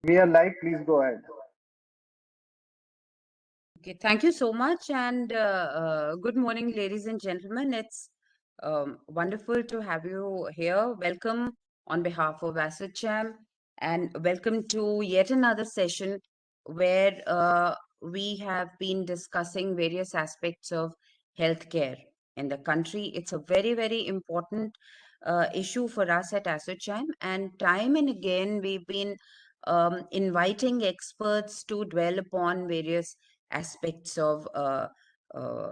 We are live. Please go ahead. Okay, thank you so much, and good morning, ladies and gentlemen. It's wonderful to have you here. Welcome on behalf of AssetCham, and welcome to yet another session where we have been discussing various aspects of healthcare in the country. It's a very, very important issue for us at AssetCham, and time and again we've been inviting experts to dwell upon various aspects of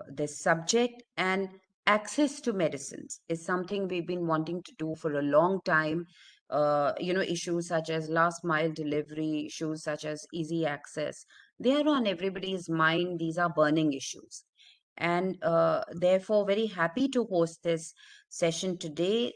this subject, and access to medicines is something we've been wanting to do for a long time. Issues such as last mile delivery, issues such as easy access, they are on everybody's mind. These are burning issues, and therefore very happy to host this session today.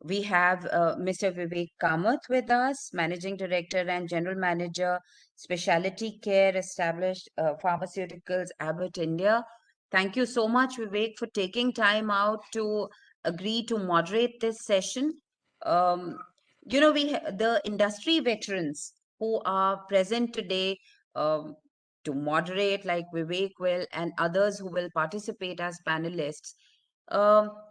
We have Mr. Vivek Kamath with us, Managing Director and General Manager, Specialty Care Established Pharmaceuticals, Abbott India. Thank you so much, Vivek, for taking time out to agree to moderate this session. Um, the industry veterans who are present today to moderate, like Vivek will, and others who will participate as panelists,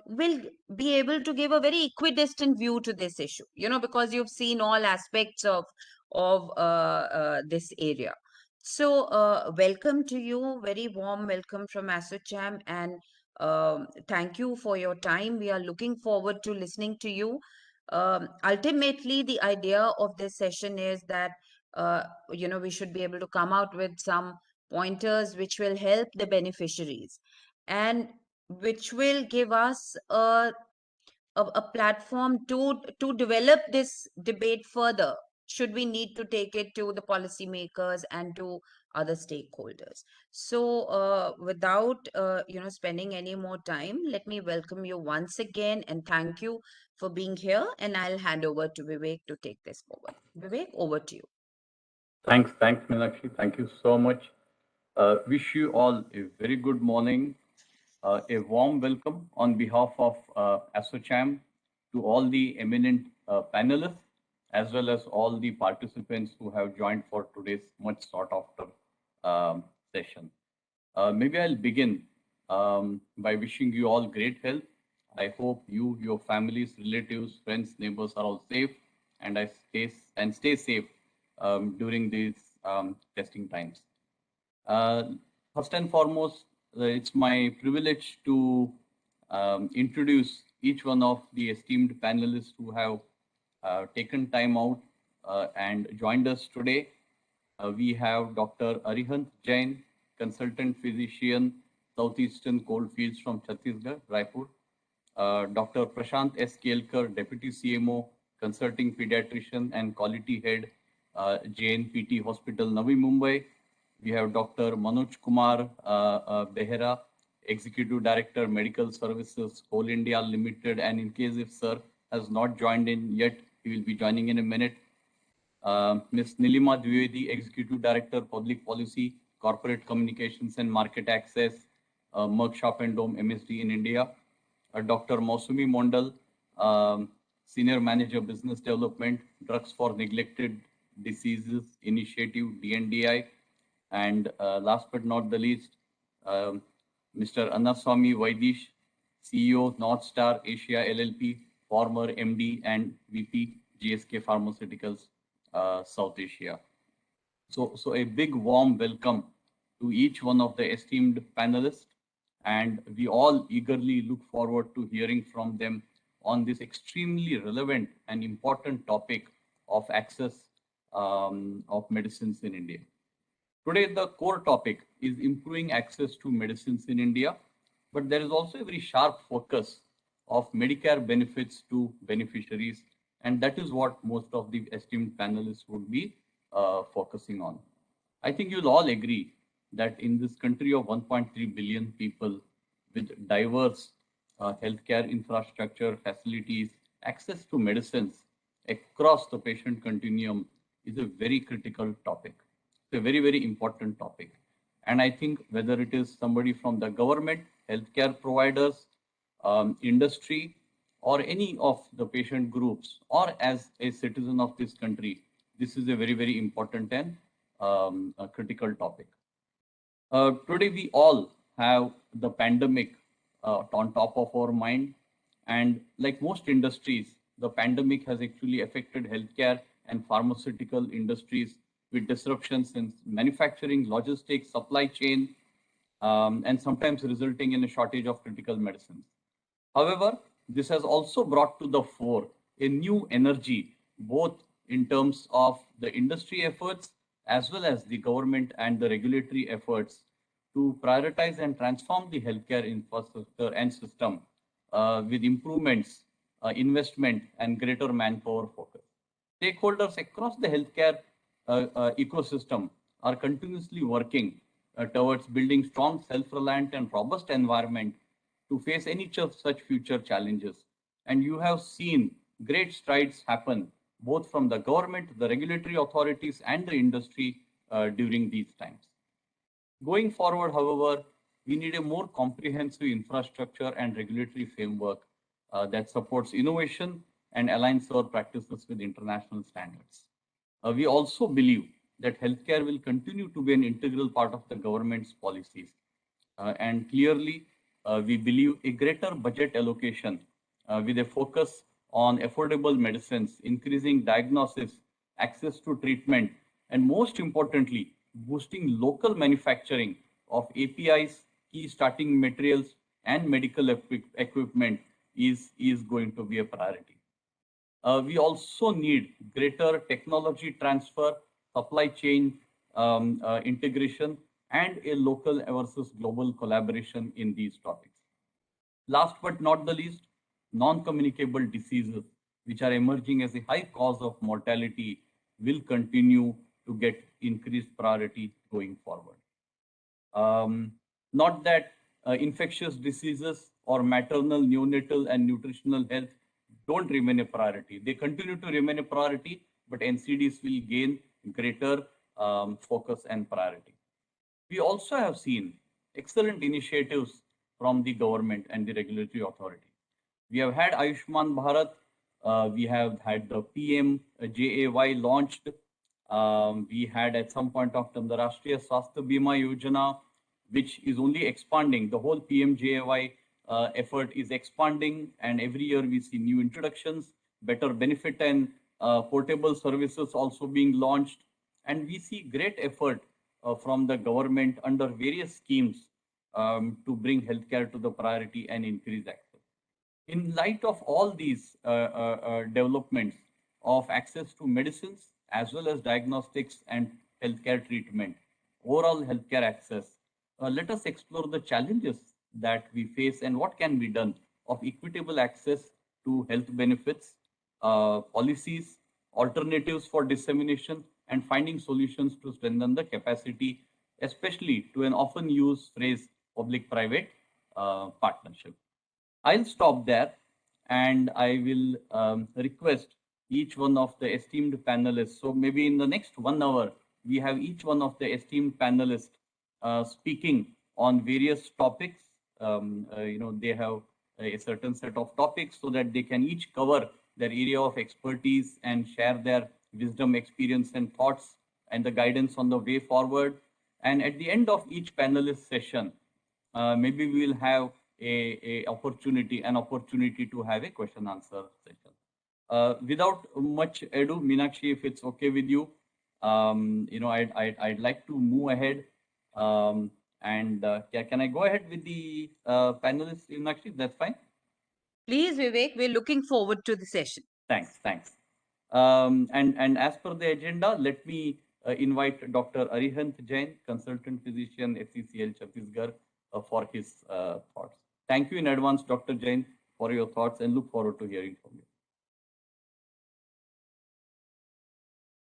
will be able to give a very equidistant view to this issue, because you've seen all aspects of this area. So, welcome to you, very warm welcome from ASSOCHAM, and thank you for your time. We are looking forward to listening to you. Ultimately, the idea of this session is that we should be able to come out with some pointers which will help the beneficiaries, and which will give us a platform to develop this debate further, should we need to take it to the policymakers and to other stakeholders. So without spending any more time, let me welcome you once again and thank you for being here, and I'll hand over to Vivek to take this forward. Vivek, over to you. Thanks, Meenakshi. Thank you so much. Wish you all a very good morning. A warm welcome on behalf of ASSOCHAM to all the eminent panelists, as well as all the participants who have joined for today's much sought after session. Maybe I'll begin by wishing you all great health. I hope you, your families, relatives, friends, neighbors are all safe, and stay safe during these testing times. First and foremost, it's my privilege to introduce each one of the esteemed panelists who have taken time out and joined us today. We have Dr. Arihant Jain, consultant physician, Southeastern Coalfields from Chhattisgarh, Raipur. Dr. Prashant S. Kelkar, deputy CMO, consulting pediatrician and quality head, JNPT Hospital, Navi Mumbai. We have Dr. Manoj Kumar Behera, Executive Director, Medical Services, Coal India Limited. And in case if sir has not joined in yet, he will be joining in a minute. Ms. Nilima Dwivedi, Executive Director, Public Policy, Corporate Communications and Market Access, Merck Sharp and Dome MSD in India. Dr. Mausumi Mondal, Senior Manager, Business Development, Drugs for Neglected Diseases Initiative, DNDI. And last but not the least, Mr. Annaswamy Vaidish, CEO, North Star Asia LLP, former MD and VP, GSK Pharmaceuticals, South Asia. So a big warm welcome to each one of the esteemed panelists, and we all eagerly look forward to hearing from them on this extremely relevant and important topic of access of medicines in India. Today, the core topic is improving access to medicines in India, but there is also a very sharp focus of Medicare benefits to beneficiaries, and that is what most of the esteemed panelists would be focusing on. I think you'll all agree that in this country of 1.3 billion people with diverse healthcare infrastructure, facilities, access to medicines across the patient continuum is a very critical topic. It's a very, very important topic. And I think whether it is somebody from the government, healthcare providers, industry, or any of the patient groups, or as a citizen of this country, this is a very, very important and a critical topic. Today, we all have the pandemic on top of our mind. And like most industries, the pandemic has actually affected healthcare and pharmaceutical industries with disruptions in manufacturing, logistics, supply chain, and sometimes resulting in a shortage of critical medicines. However, this has also brought to the fore a new energy, both in terms of the industry efforts as well as the government and the regulatory efforts to prioritize and transform the healthcare infrastructure and system with improvements, investment, and greater manpower focus. Stakeholders across the healthcare ecosystem are continuously working towards building strong, self-reliant, and robust environment to face any such future challenges. And you have seen great strides happen both from the government, the regulatory authorities, and the industry during these times. Going forward, however, we need a more comprehensive infrastructure and regulatory framework that supports innovation and aligns our practices with international standards. We also believe that healthcare will continue to be an integral part of the government's policies. And clearly, we believe a greater budget allocation with a focus on affordable medicines, increasing diagnosis, access to treatment, and most importantly, boosting local manufacturing of APIs, key starting materials, and medical equipment is going to be a priority. We also need greater technology transfer, supply chain integration, and a local versus global collaboration in these topics. Last but not the least, non-communicable diseases, which are emerging as a high cause of mortality, will continue to get increased priority going forward. Not that infectious diseases or maternal, neonatal, and nutritional health don't remain a priority. They continue to remain a priority, but NCDs will gain greater focus and priority. We also have seen excellent initiatives from the government and the regulatory authority. We have had Ayushman Bharat. We have had the PM JAY launched. We had at some point of time the Rashtriya Swasthya Bima Yojana, which is only expanding. The whole PMJAY effort is expanding, and every year we see new introductions, better benefit and portable services also being launched. And we see great effort from the government under various schemes to bring healthcare to the priority and increase access. In light of all these developments of access to medicines as well as diagnostics and healthcare treatment, overall healthcare access, let us explore the challenges that we face and what can be done of equitable access to health benefits, policies, alternatives for dissemination, and finding solutions to strengthen the capacity, especially to an often used phrase, public-private partnership. I'll stop there, and I will request each one of the esteemed panelists. So maybe in the next 1 hour, we have each one of the esteemed panelists speaking on various topics. They have a certain set of topics so that they can each cover their area of expertise and share their wisdom, experience, and thoughts and the guidance on the way forward. And at the end of each panelist session, maybe we will have an opportunity to have a question answer session. Without much ado, Meenakshi, if it's okay with you, I'd like to move ahead. Can I go ahead with the panelists, Meenakshi? That's fine. Please, Vivek, we're looking forward to the session. Thanks. And as per the agenda, let me invite Dr. Arihant Jain, consultant physician, HCCL Chhattisgarh, for his thoughts. Thank you in advance, Dr. Jain, for your thoughts, and look forward to hearing from you.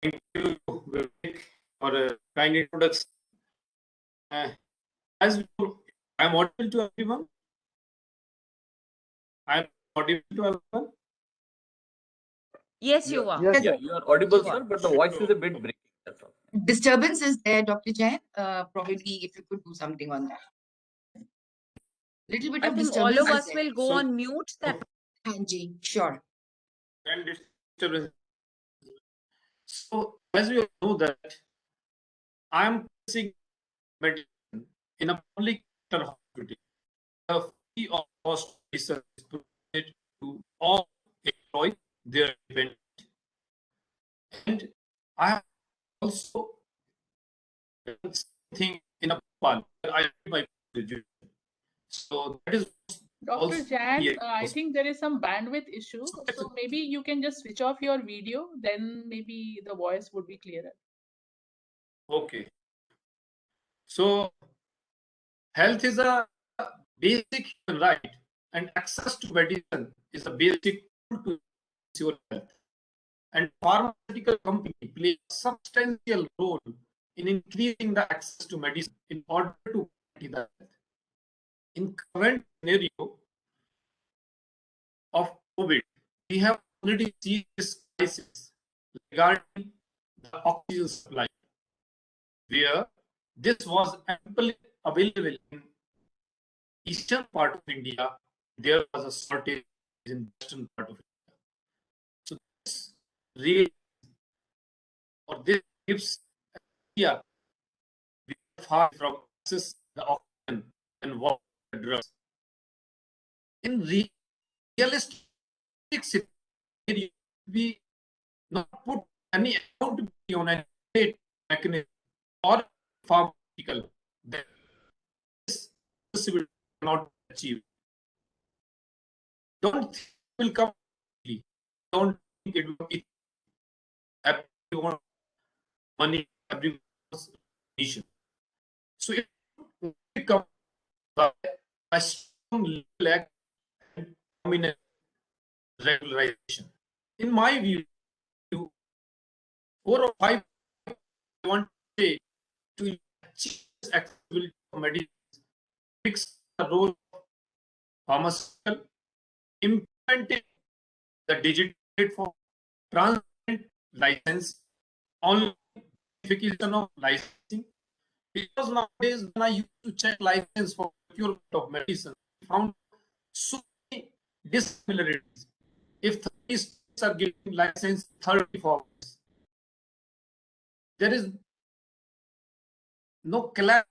Thank you, Vivek, for a kind introduction. As I'm audible to everyone. I'm audible to everyone. Yes, you are. Yes, Yeah, you are audible, sir, but the voice is a bit breaking. That's all. disturbance is there, Dr. Jain. Probably if you could do something on that. Little bit I of think disturbance. all of us is there. will go on mute. That Hanji, sure. And disturbance. So as we all know that I am practicing medicine in a public sector hospital. A free of cost research is provided to all employees, their dependents. And I have also done something in a Bhopal where I did my graduation. So that is Dr. also Jan, here. I think there is some bandwidth issue. So that's So maybe you can just switch off your video, then maybe the voice would be clearer. okay. So health is a basic human right, and access to medicine is a basic tool to your health. And pharmaceutical company play a substantial role in increasing the access to medicine in order to guarantee the health. In current scenario of COVID, we have already seen this crisis regarding the oxygen supply, where this was amply available in eastern part of India. There was a shortage in western part of India. So this really, or this gives India far from access the oxygen and water drugs. In realistic scenario, we not put any accountability on any state mechanism or pharmaceutical, then this possibility cannot be achieved. Don't think it will come easily. Don't think it will be everyone money, everyone nation. So it will come by a strong legal act and dominant regularization. In my view, 4 or 5 I want to say to achieve this accessibility of medicine, fix the role of pharmaceutical, implementing the digital platform, transparent license, online verification of licensing. Because nowadays, when I used to check license for procurement of medicine, I found so many dissimilarities. If 30 states are giving license 30 forms, there is no clarity.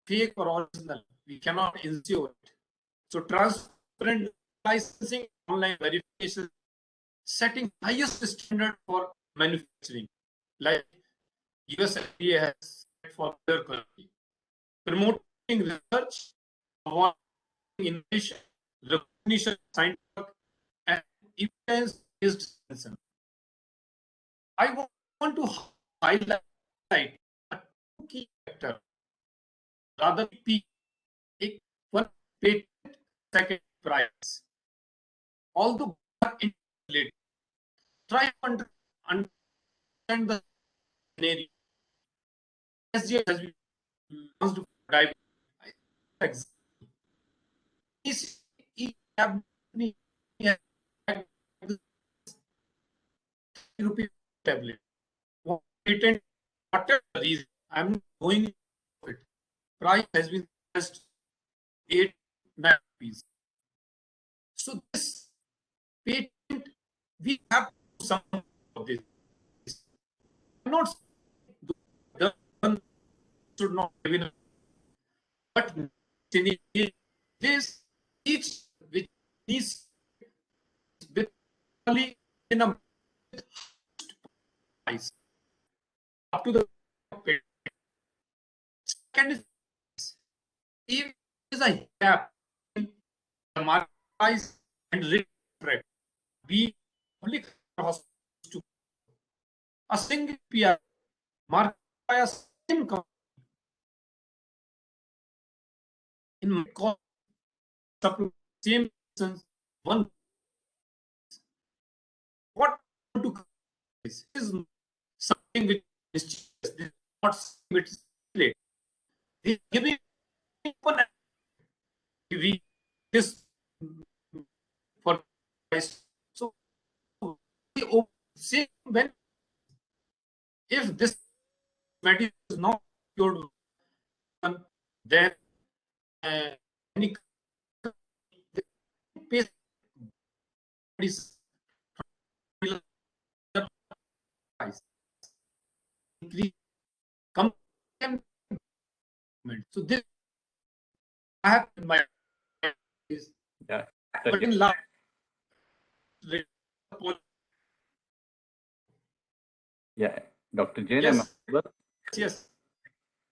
Fake or original, we cannot ensure it. So transparent licensing, online verification, setting highest standard for manufacturing, like US FDA has set for their country. Promoting research, avoiding innovation, recognition of scientific work, and evidence-based science. I want to highlight a two key factor. Rather P, one patent, second price. Although interrelated, try to understand the scenario. SGA has been launched for diabetes. Each company has rupee tablet. Patent, whatever the reason, I'm not going into it. Price has been just 8 rupees. So this patent, we have to do something of this. I'm not saying the should not have been, but this each which needs with only in a price up to the patent. Second is, if there is a gap in the market price and rate rate, we public hospitals to a single PR market by a same company in my cost supply same sense one. What to this is something which is not something which is late. They giving open we this for price. So see when if this medicine is not cured, then any is price increase complement. So this I have in my is Yeah. but in last Yeah. Dr. Jain, am I yes, audible? yes,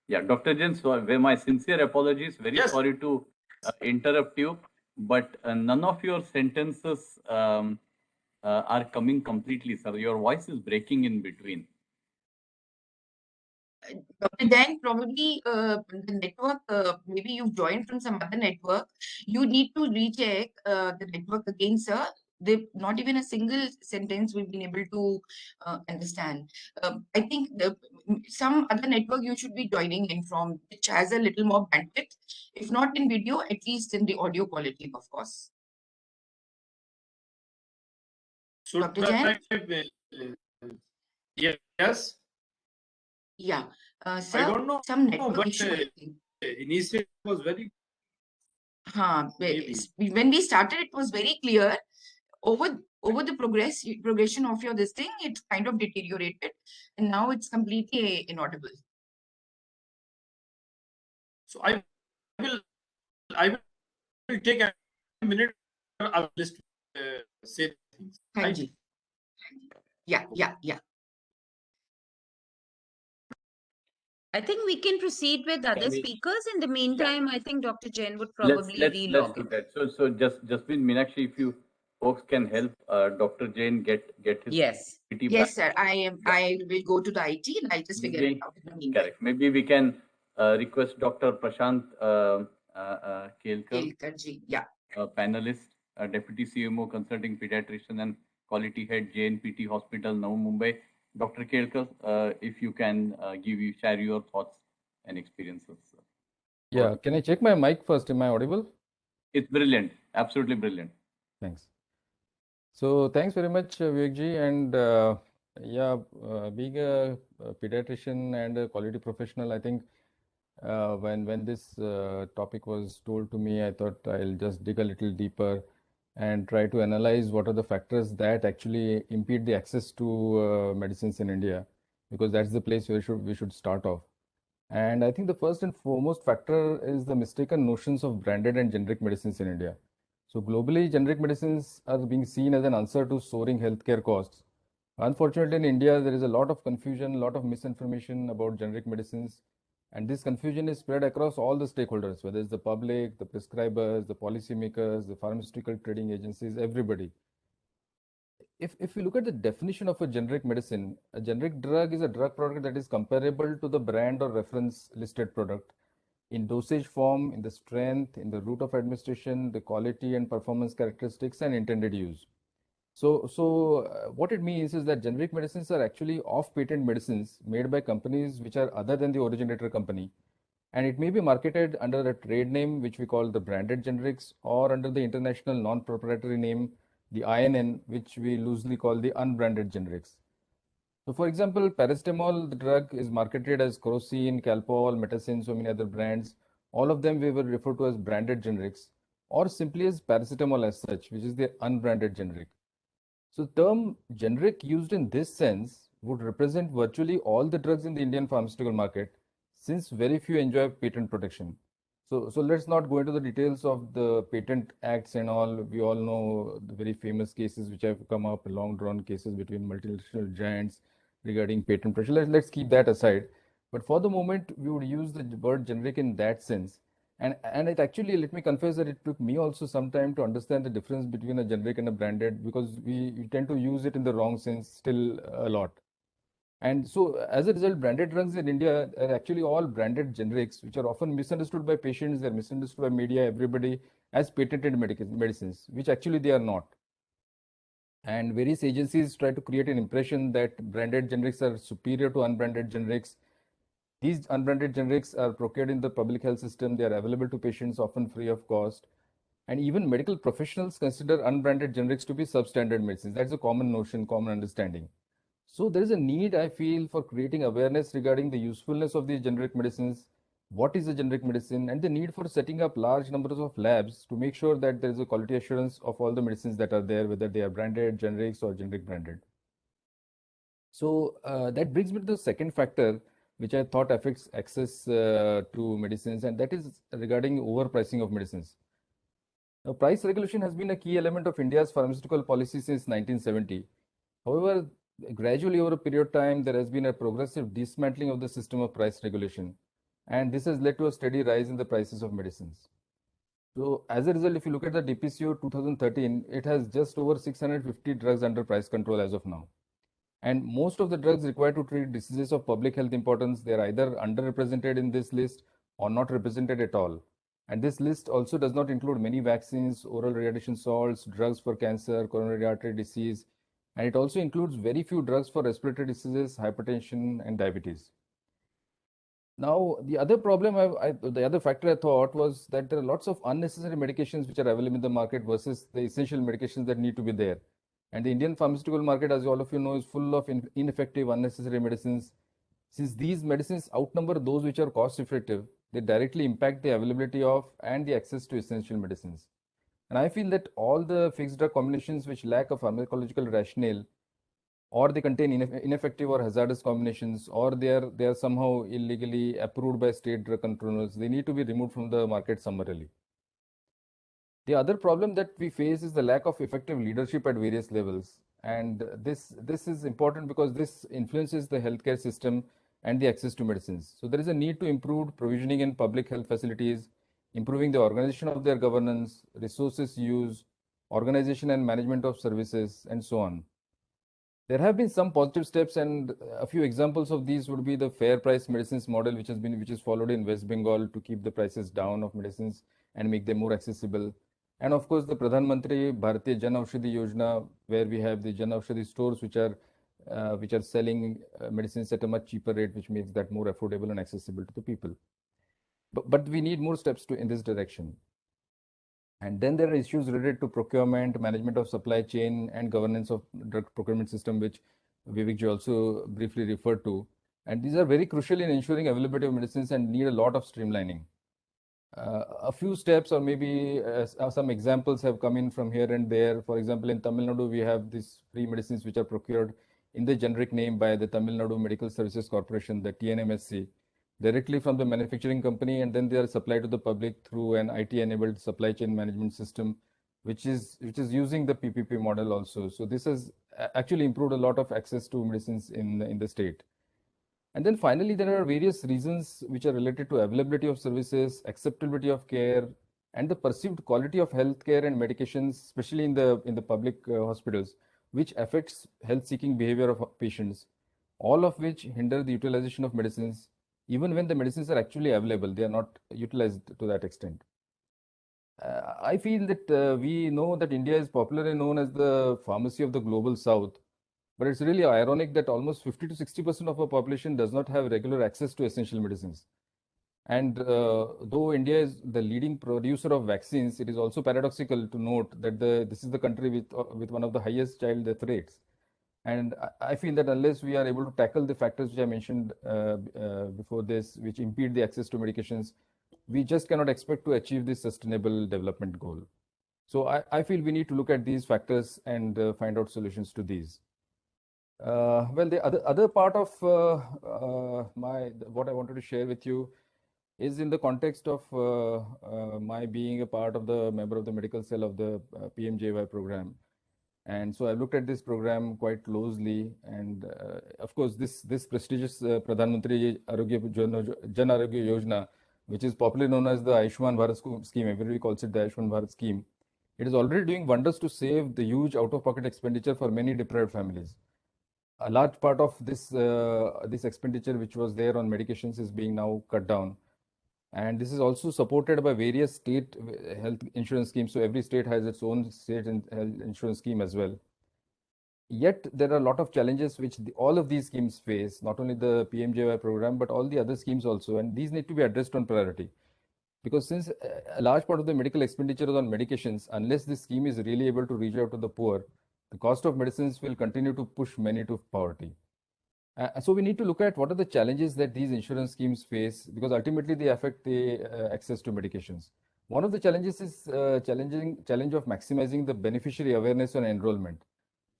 Yeah, Dr. Jain, so my sincere apologies. Very yes. sorry to interrupt you, but none of your sentences are coming completely, sir. Your voice is breaking in between. Dr. Dan, probably the network, maybe you've joined from some other network. You need to recheck the network again, sir. Not even a single sentence we've been able to understand. I think some other network you should be joining in from, which has a little more bandwidth, if not in video, at least in the audio quality, of course. So Dr. Jain? Yes, Yeah. I Sir, don't know, some network but issue, I think. initially it was very maybe. When we started, it was very clear. Over the progression of your this thing, it kind of deteriorated, and now it's completely inaudible. So will I will take a minute. I will list say things. Thank Right? you. Yeah. I think we can proceed with other Can we- speakers. In the meantime, I think Dr. Jain would Let's probably let's relog do in. that. So just with Meenakshi, if you folks can help Dr. Jain get his Yes. PT Yes, back. sir. I will go to the IT and I'll just figure it out in the meantime. Correct. Maybe we can request Dr. Prashant Kelkar, Kelkarji, yeah. panelist, Deputy CMO, Consulting Pediatrician and Quality Head, JNPT Hospital, Navi Mumbai. Dr. Kelkar, if you can share your thoughts and experiences. Yeah, can I check my mic first? Am I audible? It's brilliant, absolutely brilliant. Thanks. So thanks very much, Vivekji. And being a pediatrician and a quality professional, I think when this topic was told to me, I thought I'll just dig a little deeper and try to analyze what are the factors that actually impede the access to medicines in India, because that's the place where we should start off. And I think the first and foremost factor is the mistaken notions of branded and generic medicines in India. So globally, generic medicines are being seen as an answer to soaring healthcare costs. Unfortunately, in India, there is a lot of confusion, a lot of misinformation about generic medicines. And this confusion is spread across all the stakeholders, whether it's the public, the prescribers, the policymakers, the pharmaceutical trading agencies, everybody. If you look at the definition of a generic medicine, a generic drug is a drug product that is comparable to the brand or reference listed product in dosage form, in the strength, in the route of administration, the quality and performance characteristics, and intended use. So what it means is that generic medicines are actually off-patent medicines made by companies which are other than the originator company. And it may be marketed under a trade name, which we call the branded generics, or under the international non-proprietary name, the INN, which we loosely call the unbranded generics. So for example, paracetamol, the drug is marketed as Crocin, Calpol, Metacin, so many other brands. All of them we will refer to as branded generics, or simply as paracetamol as such, which is the unbranded generic. So the term generic used in this sense would represent virtually all the drugs in the Indian pharmaceutical market, since very few enjoy patent protection. So let's not go into the details of the patent acts and all. We all know the very famous cases which have come up, long drawn cases between multinational giants regarding patent protection. Let's keep that aside. But for the moment, we would use the word generic in that sense. And it actually, let me confess that it took me also some time to understand the difference between a generic and a branded, because we tend to use it in the wrong sense still a lot. And so as a result, branded drugs in India are actually all branded generics, which are often misunderstood by patients, they're misunderstood by media, everybody, as patented medicines, which actually they are not. And various agencies try to create an impression that branded generics are superior to unbranded generics. These unbranded generics are procured in the public health system. They are available to patients, often free of cost. And even medical professionals consider unbranded generics to be substandard medicines. That's a common notion, common understanding. So there is a need, I feel, for creating awareness regarding the usefulness of these generic medicines, what is a generic medicine, and the need for setting up large numbers of labs to make sure that there is a quality assurance of all the medicines that are there, whether they are branded, generics, or generic branded. So that brings me to the second factor, which I thought affects access to medicines, and that is regarding overpricing of medicines. Now, price regulation has been a key element of India's pharmaceutical policy since 1970. However, gradually over a period of time, there has been a progressive dismantling of the system of price regulation, and this has led to a steady rise in the prices of medicines. So as a result, if you look at the DPCO 2013, it has just over 650 drugs under price control as of now. And most of the drugs required to treat diseases of public health importance, they are either underrepresented in this list or not represented at all. And this list also does not include many vaccines, oral radiation salts, drugs for cancer, coronary artery disease, and it also includes very few drugs for respiratory diseases, hypertension, and diabetes. Now, the other problem, the other factor I thought was that there are lots of unnecessary medications which are available in the market versus the essential medications that need to be there. And the Indian pharmaceutical market, as all of you know, is full of ineffective, unnecessary medicines. Since these medicines outnumber those which are cost effective, they directly impact the availability of and the access to essential medicines. And I feel that all the fixed drug combinations which lack a pharmacological rationale, or they contain ineffective or hazardous combinations, or they are somehow illegally approved by state drug controllers, they need to be removed from the market summarily. The other problem that we face is the lack of effective leadership at various levels. And this is important because this influences the healthcare system and the access to medicines. So there is a need to improve provisioning in public health facilities, improving the organization of their governance, resources use, organization and management of services, and so on. There have been some positive steps, and a few examples of these would be the fair price medicines model, which is followed in West Bengal to keep the prices down of medicines and make them more accessible. And of course, the Pradhan Mantri Bharatiya Jan Aushadhi Yojana, where we have the Jan Aushadhi stores, which are selling medicines at a much cheaper rate, which makes that more affordable and accessible to the people. But we need more steps in this direction. And then there are issues related to procurement, management of supply chain, and governance of drug procurement system, which Vivek ji also briefly referred to. And these are very crucial in ensuring availability of medicines and need a lot of streamlining. A few steps or maybe some examples have come in from here and there. For example, in Tamil Nadu, we have these free medicines which are procured in the generic name by the Tamil Nadu Medical Services Corporation, the TNMSC, directly from the manufacturing company, and then they are supplied to the public through an IT-enabled supply chain management system, which is using the PPP model also. So this has actually improved a lot of access to medicines in the state. And then finally, there are various reasons which are related to availability of services, acceptability of care, and the perceived quality of healthcare and medications, especially in the public hospitals, which affects health-seeking behavior of patients, all of which hinder the utilization of medicines. Even when the medicines are actually available, they are not utilized to that extent. I feel that we know that India is popularly known as the pharmacy of the global south, but it's really ironic that almost 50 to 60% of our population does not have regular access to essential medicines. And though India is the leading producer of vaccines, it is also paradoxical to note that this is the country with one of the highest child death rates. And I feel that unless we are able to tackle the factors which I mentioned before this, which impede the access to medications, we just cannot expect to achieve this sustainable development goal. So I feel we need to look at these factors and find out solutions to these. Well, the other part of what I wanted to share with you is in the context of my being a part of the member of the medical cell of the PMJY program. And so I looked at this program quite closely, and of course, this prestigious Pradhan Mantri Jan Arogya Yojana, which is popularly known as the Ayushman Bharat scheme, everybody calls it the Ayushman Bharat scheme. It is already doing wonders to save the huge out-of-pocket expenditure for many deprived families. A large part of this expenditure, which was there on medications, is being now cut down. And this is also supported by various state health insurance schemes. So every state has its own state health insurance scheme as well. Yet there are a lot of challenges which all of these schemes face, not only the PMJY program, but all the other schemes also. And these need to be addressed on priority. Because since a large part of the medical expenditure is on medications, unless this scheme is really able to reach out to the poor, the cost of medicines will continue to push many to poverty. So we need to look at what are the challenges that these insurance schemes face, because ultimately they affect the access to medications. One of the challenges is challenge of maximizing the beneficiary awareness and enrollment.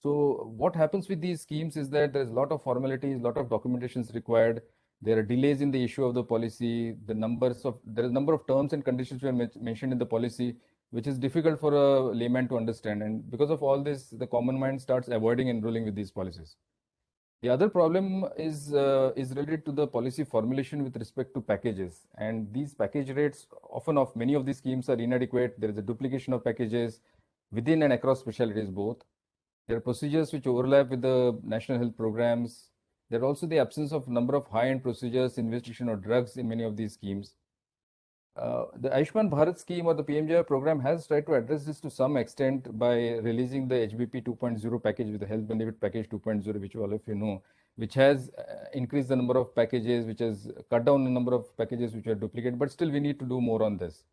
So what happens with these schemes is that there's a lot of formalities, a lot of documentations required. There are delays in the issue of the policy. There are a number of terms and conditions which are mentioned in the policy, which is difficult for a layman to understand. And because of all this, the common man starts avoiding enrolling with these policies. The other problem is related to the policy formulation with respect to packages, and these package rates often of many of these schemes are inadequate. There is a duplication of packages within and across specialties both. There are procedures which overlap with the national health programs. There are also the absence of number of high-end procedures, investigation or drugs in many of these schemes. The Ayushman Bharat scheme or the PMJY program has tried to address this to some extent by releasing the HBP 2.0 package with the health benefit package 2.0, which all of you know, which has increased the number of packages, which has cut down the number of packages which are duplicate, but still we need to do more on this.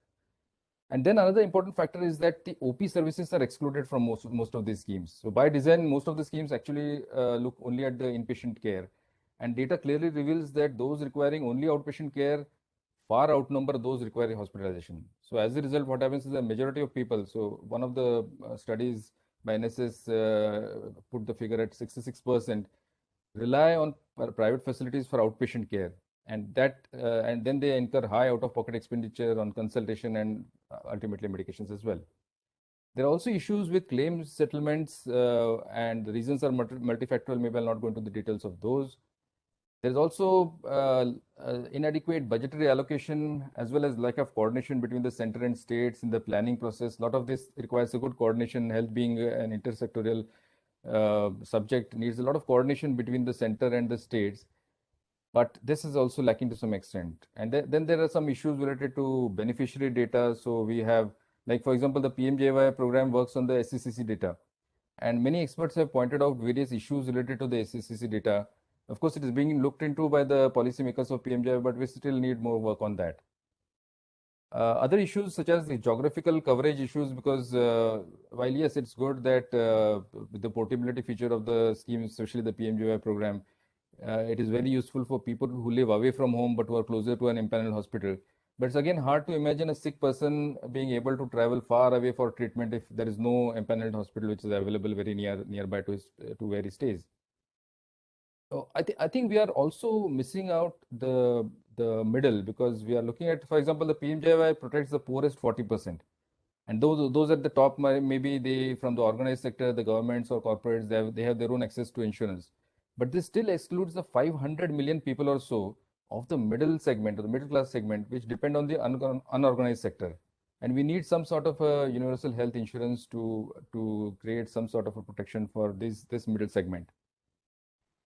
And then another important factor is that the OP services are excluded from most of these schemes. So by design, most of the schemes actually look only at the inpatient care. And data clearly reveals that those requiring only outpatient care far outnumber those requiring hospitalization. So as a result, what happens is the majority of people, so one of the studies by NSS put the figure at 66%, rely on private facilities for outpatient care. And then they incur high out-of-pocket expenditure on consultation and ultimately medications as well. There are also issues with claims settlements, and the reasons are multifactorial. Maybe I'll not go into the details of those. There's also inadequate budgetary allocation, as well as lack of coordination between the center and states in the planning process. A lot of this requires a good coordination. Health being an intersectoral subject needs a lot of coordination between the center and the states. But this is also lacking to some extent. And then there are some issues related to beneficiary data. So we have, like, for example, the PMJY program works on the SCCC data. And many experts have pointed out various issues related to the SCCC data. Of course, it is being looked into by the policymakers of PMJY, but we still need more work on that. Other issues such as the geographical coverage issues, because while yes, it's good that with the portability feature of the scheme, especially the PMJY program, it is very useful for people who live away from home but who are closer to an empaneled hospital. But it's again hard to imagine a sick person being able to travel far away for treatment if there is no empaneled hospital which is available very nearby to where he stays. So I think we are also missing out the middle, because we are looking at, for example, the PMJY protects the poorest 40%. And those at the top, maybe they from the organized sector, the governments or corporates, they have their own access to insurance. But this still excludes the 500 million people or so of the middle segment or the middle class segment, which depend on the unorganized sector. And we need some sort of a universal health insurance to create some sort of a protection for this middle segment.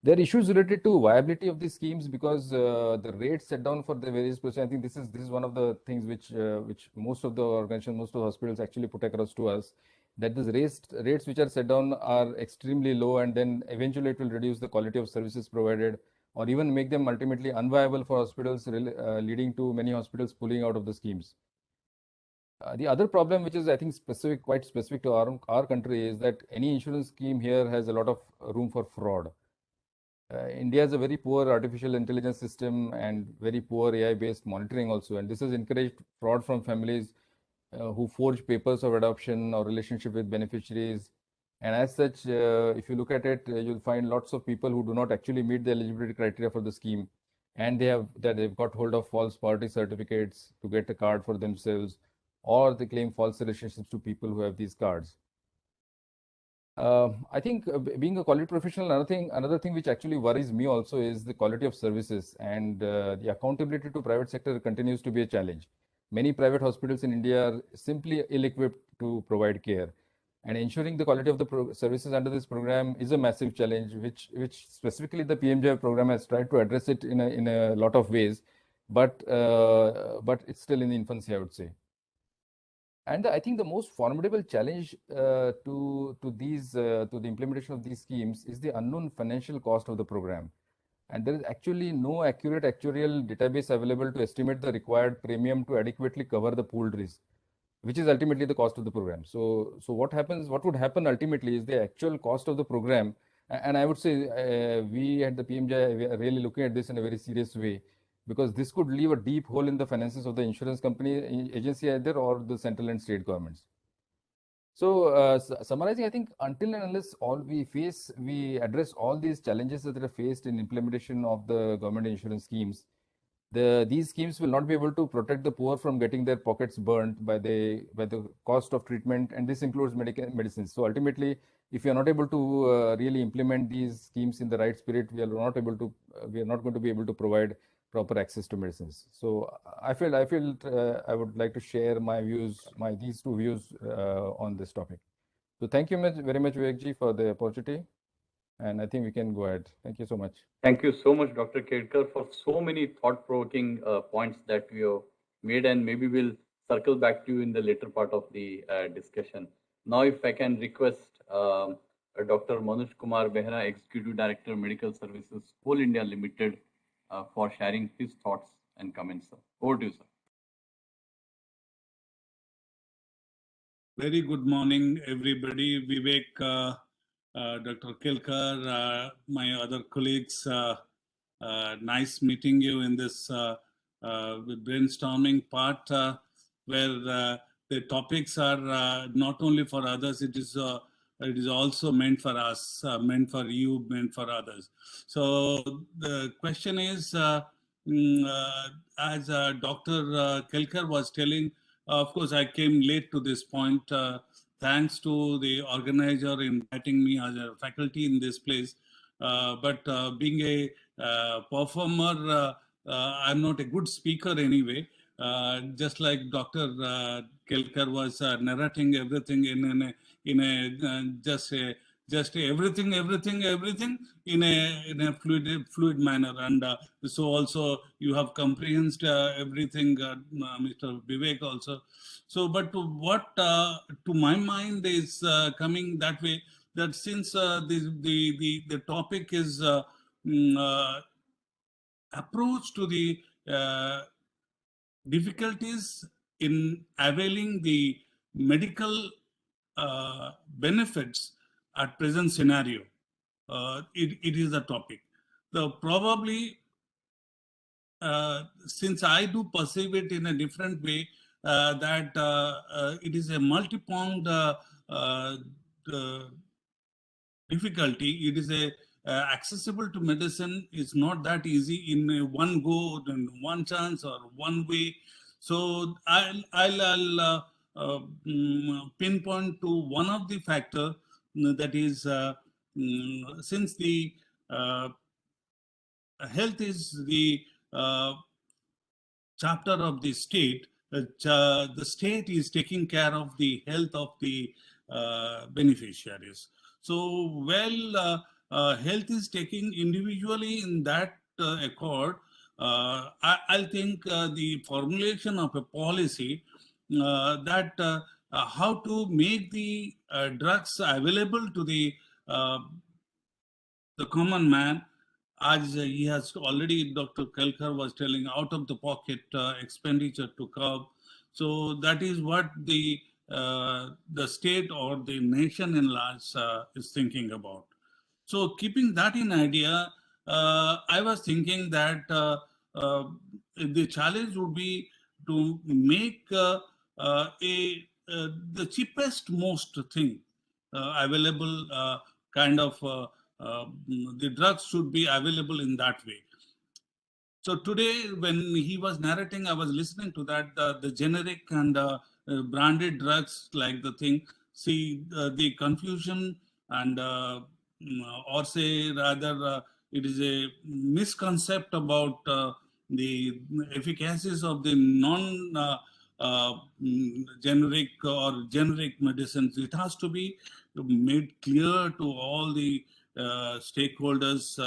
There are issues related to viability of these schemes, because the rates set down for the various persons. I think this is one of the things which most of the organizations, most of the hospitals actually put across to us, that the rates which are set down are extremely low, and then eventually it will reduce the quality of services provided, or even make them ultimately unviable for hospitals, leading to many hospitals pulling out of the schemes. The other problem, which is I think quite specific to our country, is that any insurance scheme here has a lot of room for fraud. India has a very poor artificial intelligence system and very poor AI-based monitoring also, and this has encouraged fraud from families who forge papers of adoption or relationship with beneficiaries. And as such, if you look at it, you'll find lots of people who do not actually meet the eligibility criteria for the scheme, and they've got hold of false poverty certificates to get a card for themselves, or they claim false relationships to people who have these cards. I think being a quality professional, another thing which actually worries me also is the quality of services, and the accountability to private sector continues to be a challenge. Many private hospitals in India are simply ill-equipped to provide care, and ensuring the quality of the services under this program is a massive challenge, which specifically the PMJY program has tried to address it in a lot of ways, but it's still in the infancy, I would say. And I think the most formidable challenge to the implementation of these schemes is the unknown financial cost of the program. And there is actually no accurate actuarial database available to estimate the required premium to adequately cover the pooled risk, which is ultimately the cost of the program. So what would happen ultimately is the actual cost of the program And I would say we at the PMJ we are really looking at this in a very serious way, because this could leave a deep hole in the finances of the insurance company agency either or the central and state governments. So, summarizing, I think until and unless we address all these challenges that are faced in implementation of the government insurance schemes, these schemes will not be able to protect the poor from getting their pockets burnt by the cost of treatment, and this includes medicines. So ultimately, if we are not able to really implement these schemes in the right spirit, we are not going to be able to provide proper access to medicines. So I feel I would like to share these two views on this topic. So thank you very much, Vivek ji, for the opportunity. And I think we can go ahead. Thank you so much. Thank you so much, Dr. Kedkar, for so many thought-provoking points that you have made, and maybe we'll circle back to you in the later part of the discussion. Now, if I can request Dr. Manoj Kumar Behra, Executive Director, Medical Services, Coal India Limited, for sharing his thoughts and comments. Sir. Over to you, sir. Very good morning, everybody. Vivek, Dr. Kelkar, my other colleagues, nice meeting you in this brainstorming part where the topics are not only for others, it is also meant for us, meant for you, meant for others. So the question is, as Dr. Kelkar was telling, of course, I came late to this point. Thanks to the organizer inviting me as a faculty in this place. But being a performer, I'm not a good speaker anyway. Just like Dr. Kelkar was narrating everything in a just everything in a fluid manner, and so also you have comprehended everything, Mr. Vivek also. So, but what to my mind is coming that way, that since the topic is approach to the difficulties in availing the medical benefits at present scenario. It is a topic. Probably, since I do perceive it in a different way, that it is a multi-pronged difficulty. It is a accessible to medicine is not that easy in one go, in one chance or one way. So I'll pinpoint to one of the factor, that is since the health is the chapter of the state, the state is taking care of the health of the beneficiaries. So, health is taking individually in that accord. I'll think the formulation of a policy that how to make the drugs available to the common man, as he has already, Dr. Kelkar was telling, out of the pocket expenditure to curb. So that is what the state or the nation in large is thinking about. So keeping that in idea, I was thinking that the challenge would be to make the cheapest most thing available, kind of the drugs should be available in that way. So today, when he was narrating, I was listening to that, the generic and branded drugs, like the thing, see the confusion, and or say rather, it is a misconcept about the efficacies of the generic or generic medicines. It has to be made clear to all the stakeholders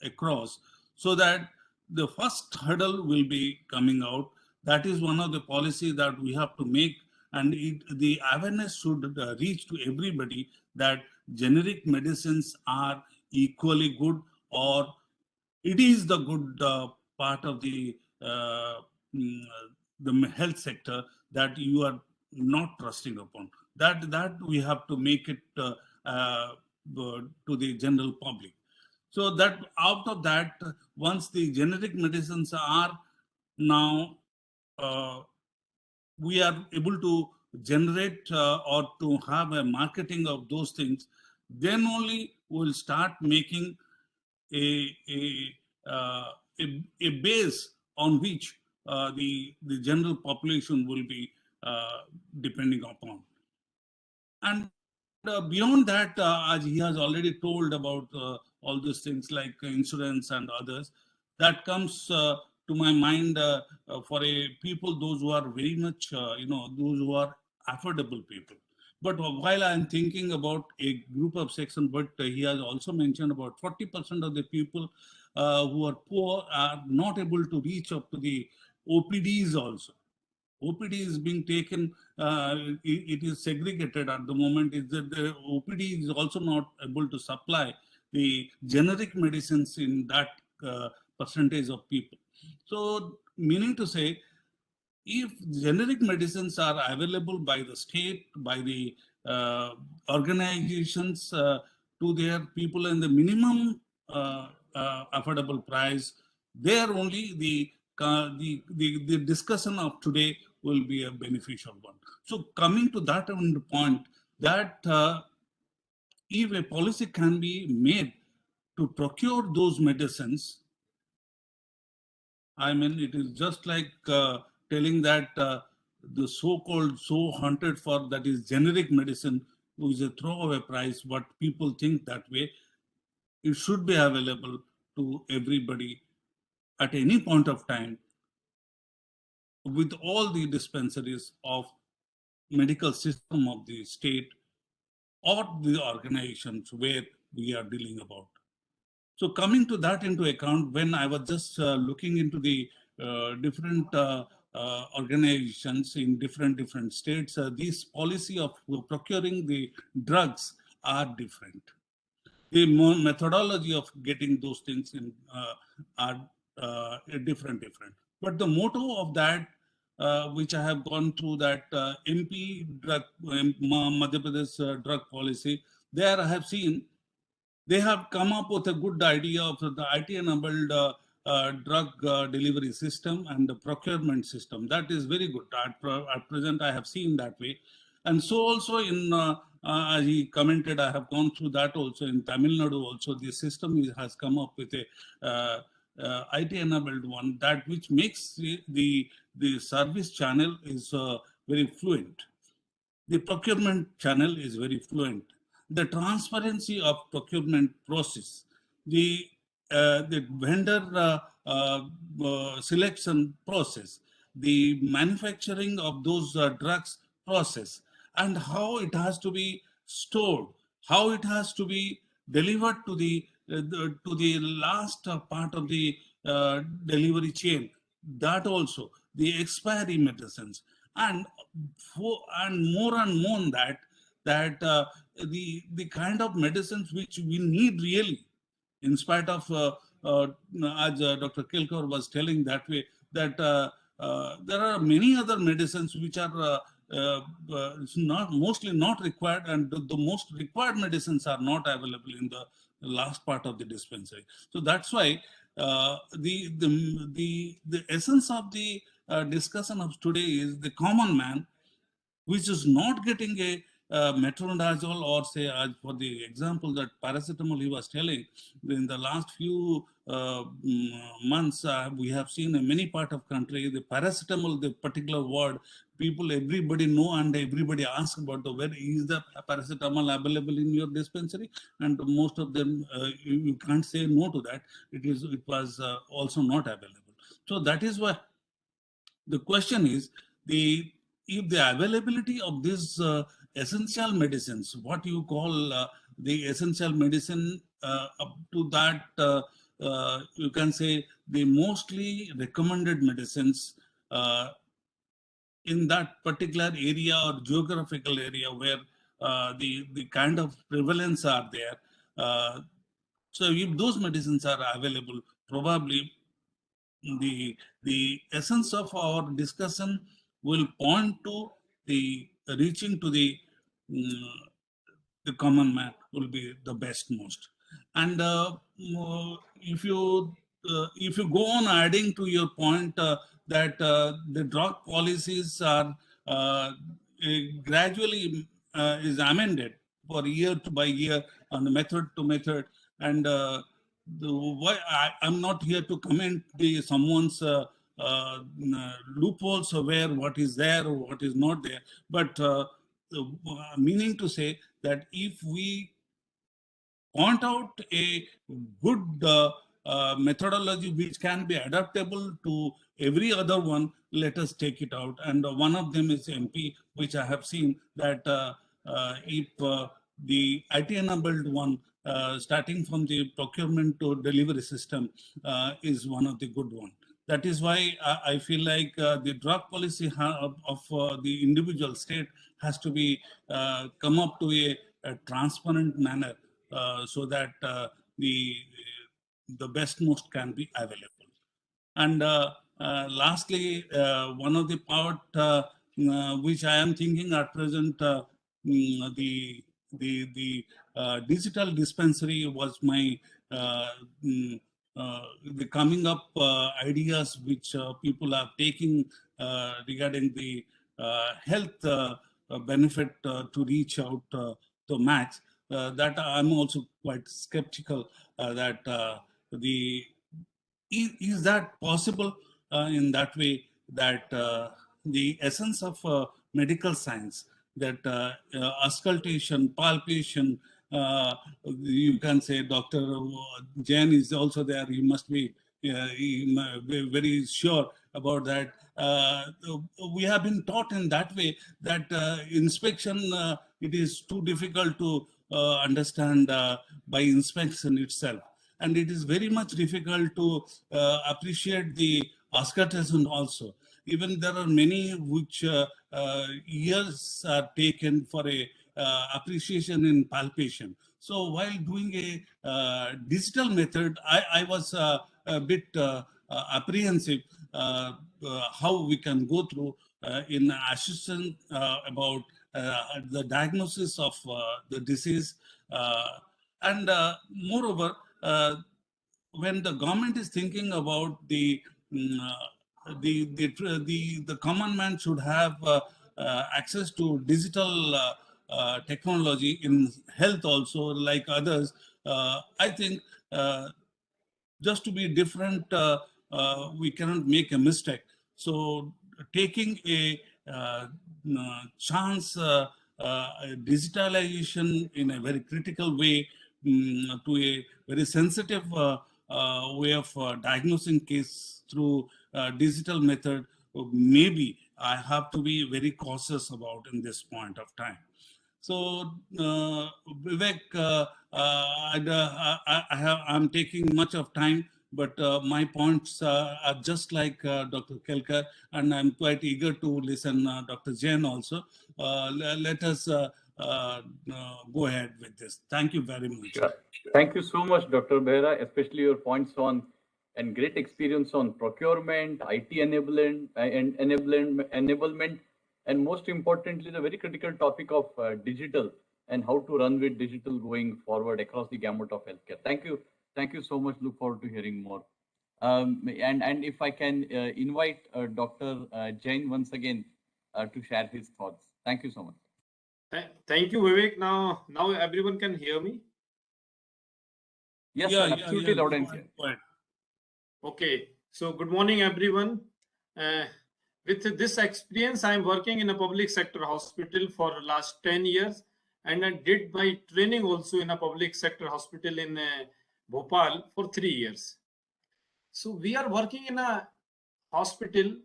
across, so that the first hurdle will be coming out. That is one of the policies that we have to make, and the awareness should reach to everybody that generic medicines are equally good, or it is the good part of the health sector that you are not trusting upon. That we have to make it to the general public. So that out of that, once the generic medicines are now, we are able to generate or to have a marketing of those things, then only we'll start making a, a, uh, a base on which the general population will be depending upon. And beyond that, as he has already told about all these things like insurance and others, that comes to my mind for a people, those who are very much, those who are affordable people. But while I'm thinking about a group of section, but he has also mentioned about 40% of the people who are poor are not able to reach up to the OPDs also. OPD is being taken, it is segregated at the moment, is that the OPD is also not able to supply the generic medicines in that percentage of people. So, meaning to say, if generic medicines are available by the state, by the organizations to their people in the minimum affordable price, there only the discussion of today will be a beneficial one. So coming to that point, that if a policy can be made to procure those medicines, I mean, it is just like telling that the so-called so hunted for, that is generic medicine, which is a throwaway price, but people think that way. It should be available to everybody at any point of time with all the dispensaries of medical system of the state or the organizations where we are dealing about. So coming to that into account, when I was just looking into the different organizations in different states, this policy of procuring the drugs are different. The methodology of getting those things in are different. But the motto of that, which I have gone through, that MP drug, Madhya Pradesh drug policy, there I have seen they have come up with a good idea of the IT-enabled drug delivery system and the procurement system. That is very good. At present, I have seen that way. And so also in, as he commented, I have gone through that also in Tamil Nadu also, the system has come up with a IT-enabled one, that which makes the service channel is very fluent. The procurement channel is very fluent. The transparency of procurement process, the vendor selection process, the manufacturing of those drugs process, and how it has to be stored, how it has to be delivered to the last part of the delivery chain. That also, the expiry medicines, and more on that the kind of medicines which we need really, in spite of as Dr. Kelkar was telling that way, that there are many other medicines which are mostly not required, and the most required medicines are not available in the last part of the dispensary. So that's why the essence of the discussion of today is the common man, which is not getting a metronidazole, or say, as for the example that paracetamol he was telling, in the last few months, we have seen in many part of country, the paracetamol, the particular word, people, everybody know, and everybody ask about where is the paracetamol available in your dispensary, and most of them, you can't say no to that. It was also not available. So that is why the question is, if the availability of these essential medicines, what you call the essential medicine, up to that, you can say the mostly recommended medicines in that particular area or geographical area where the kind of prevalence are there. So if those medicines are available, probably the essence of our discussion will point to the reaching to the the common man will be the best most. And if you go on adding to your point that the drug policies are gradually is amended for year by year on the method to method, and why I'm not here to comment someone's loopholes where what is there or what is not there, but meaning to say that if we point out a good methodology which can be adaptable to every other one, let us take it out. And one of them is MP, which I have seen that if the IT-enabled one, starting from the procurement to delivery system, is one of the good one. That is why I feel like the drug policy of the individual state has to be come up to a transparent manner, so that the best most can be available. And lastly, one of the part which I am thinking at present, the digital dispensary was my the coming up ideas which people are taking regarding the health benefit to reach out to match. That I'm also quite skeptical that is that possible in that way, that the essence of medical science, that auscultation, palpation, you can say Dr. Jain is also there. He must be very sure about that. We have been taught in that way that inspection, it is too difficult to understand by inspection itself. And it is very much difficult to appreciate the auscultation also. Even there are many which years are taken for a appreciation in palpation. So while doing a digital method, I was a bit apprehensive how we can go through in assistance about the diagnosis of the disease. And moreover, when the government is thinking about the common man should have access to digital technology in health also, like others, I think just to be different, we cannot make a mistake. So taking a chance digitalization in a very critical way to a very sensitive way of diagnosing case through digital method, maybe I have to be very cautious about in this point of time. So Vivek, I'm taking much of time, but my points are just like Dr. Kelkar, and I'm quite eager to listen Dr. Jain also. Let us go ahead with this. Thank you very much. Sure. Thank you so much, Dr. Behera, especially your points on and great experience on procurement, IT enablement, and most importantly, the very critical topic of digital and how to run with digital going forward across the gamut of healthcare. Thank you. Thank you so much. Look forward to hearing more. And if I can invite Dr. Jain once again to share his thoughts. Thank you so much. Thank you, Vivek. Now everyone can hear me. Yes, sir, absolutely loud and clear. Okay. So good morning, everyone. With this experience, I'm working in a public sector hospital for the last 10 years. And I did my training also in a public sector hospital in Bhopal for 3 years. So we are working in a hospital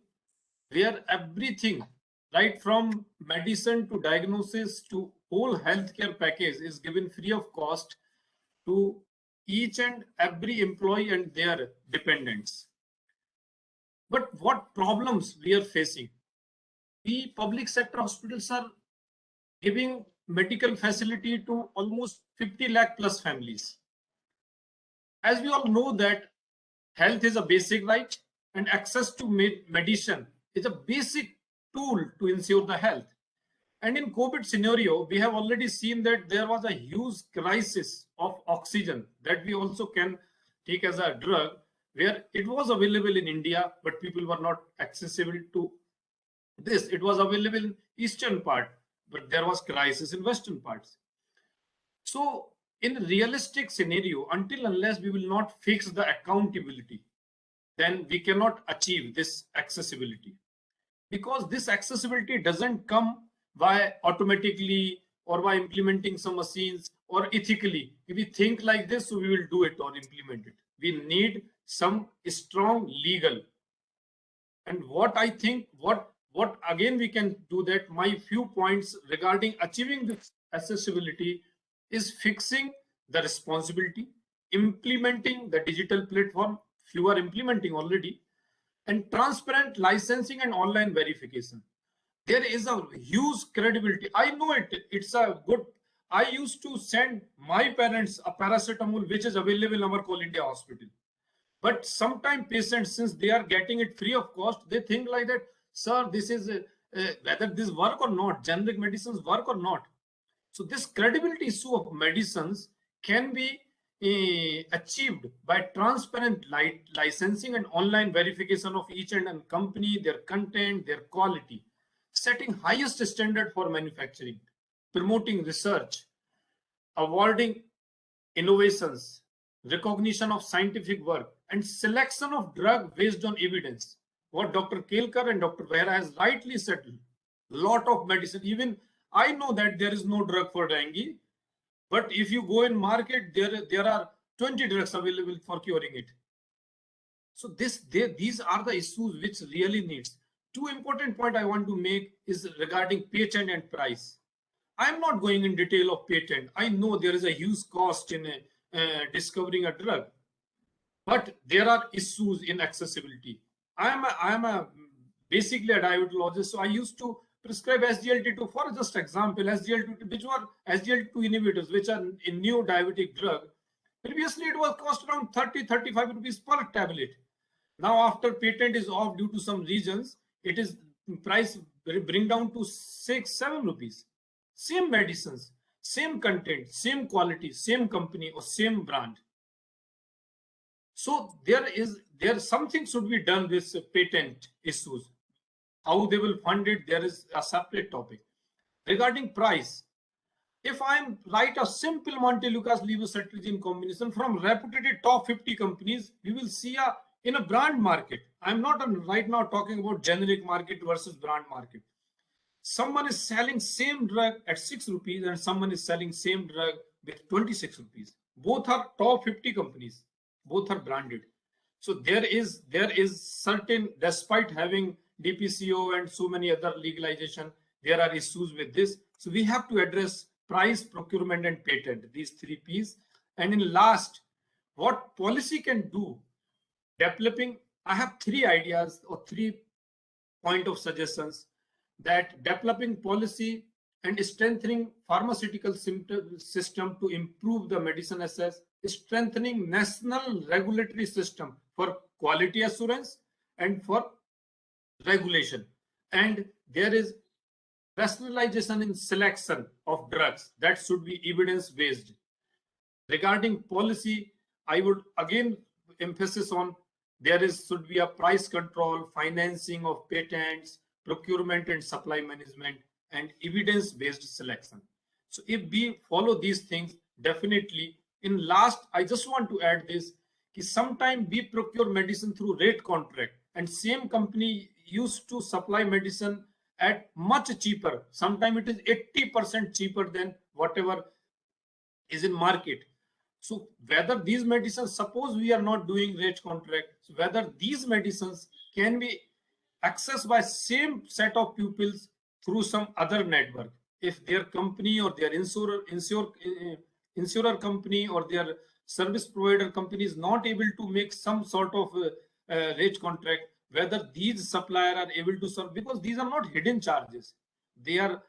where everything, right from medicine to diagnosis to whole healthcare package, is given free of cost to each and every employee and their dependents. But what problems we are facing? We public sector hospitals are giving medical facility to almost 50 lakh plus families. As we all know that health is a basic right, and access to medicine is a basic tool to ensure the health. And in COVID scenario, we have already seen that there was a huge crisis of oxygen that we also can take as a drug, where it was available in India, but people were not accessible to this. It was available in eastern part, but there was crisis in western parts. So in realistic scenario, until unless we will not fix the accountability, then we cannot achieve this accessibility, because this accessibility doesn't come by automatically or by implementing some machines or ethically. If we think like this, so we will do it or implement it. We need some strong legal. And what I think, what again we can do that, my few points regarding achieving this accessibility is fixing the responsibility, implementing the digital platform, few are implementing already, and transparent licensing and online verification. There is a huge credibility. I know it. It's a good. I used to send my parents a paracetamol which is available in our Call India hospital. But sometimes patients, since they are getting it free of cost, they think like that, sir, this is whether this work or not, generic medicines work or not. So this credibility issue of medicines can be achieved by transparent licensing and online verification of each and company, their content, their quality, setting highest standard for manufacturing, promoting research, awarding innovations, recognition of scientific work, and selection of drug based on evidence. What Dr. Kelkar and Dr. Behra has rightly said, lot of medicine, even I know that there is no drug for dengue, but if you go in market, there are 20 drugs available for curing it. So these are the issues which really needs. Two important point I want to make is regarding patent and price. I'm not going in detail of patent. I know there is a huge cost in discovering a drug, but there are issues in accessibility. I'm basically a diabetologist, so I used to prescribe SGLT2 for just example, SGLT2, which were SGLT2 inhibitors, which are a new diabetic drug. Previously, it was cost around 30-35 rupees per tablet. Now, after patent is off due to some reasons, it is price bring down to 6-7 rupees. Same medicines, same content, same quality, same company or same brand. So there something should be done with patent issues. How they will fund it, there is a separate topic. Regarding price, if I'm write a simple Montelukast levocetirizine combination from reputed top 50 companies, we will see in a brand market. I'm not right now talking about generic market versus brand market. Someone is selling same drug at 6 rupees and someone is selling same drug with 26 rupees. Both are top 50 companies. Both are branded. So there is certain, despite having DPCO and so many other legalization, there are issues with this. So we have to address price, procurement, and patent, these 3 P's. And in last, what policy can do, developing, I have 3 ideas or 3 point of suggestions, that developing policy and strengthening pharmaceutical system to improve the medicine access, strengthening national regulatory system for quality assurance and for regulation. And there is rationalization in selection of drugs that should be evidence based. Regarding policy, I would again emphasis on should be a price control, financing of patents, procurement and supply management, and evidence based selection. So if we follow these things, definitely. In last, I just want to add this, sometimes we procure medicine through rate contract, and same company used to supply medicine at much cheaper. Sometimes it is 80% cheaper than whatever is in market. So whether these medicines, suppose we are not doing rate contract, so whether these medicines can be accessed by same set of pupils through some other network, if their company or their insurer company or their service provider company is not able to make some sort of rate contract, whether these supplier are able to serve, because these are not hidden charges. They are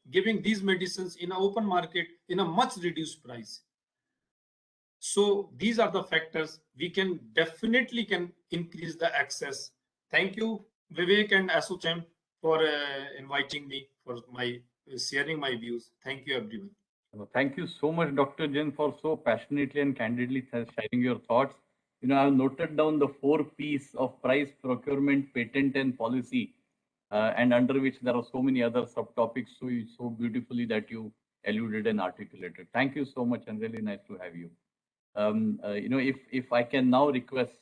giving these medicines in an open market in a much reduced price. So these are the factors we can definitely increase the access. Thank you, Vivek and ASSOCHAM, for inviting me, for my sharing my views. Thank you, everyone. Thank you so much, Dr. Jain, for so passionately and candidly sharing your thoughts. I've noted down the 4 P's of price, procurement, patent, and policy, and under which there are so many other subtopics so beautifully that you alluded and articulated. Thank you so much, and really nice to have you. If I can now request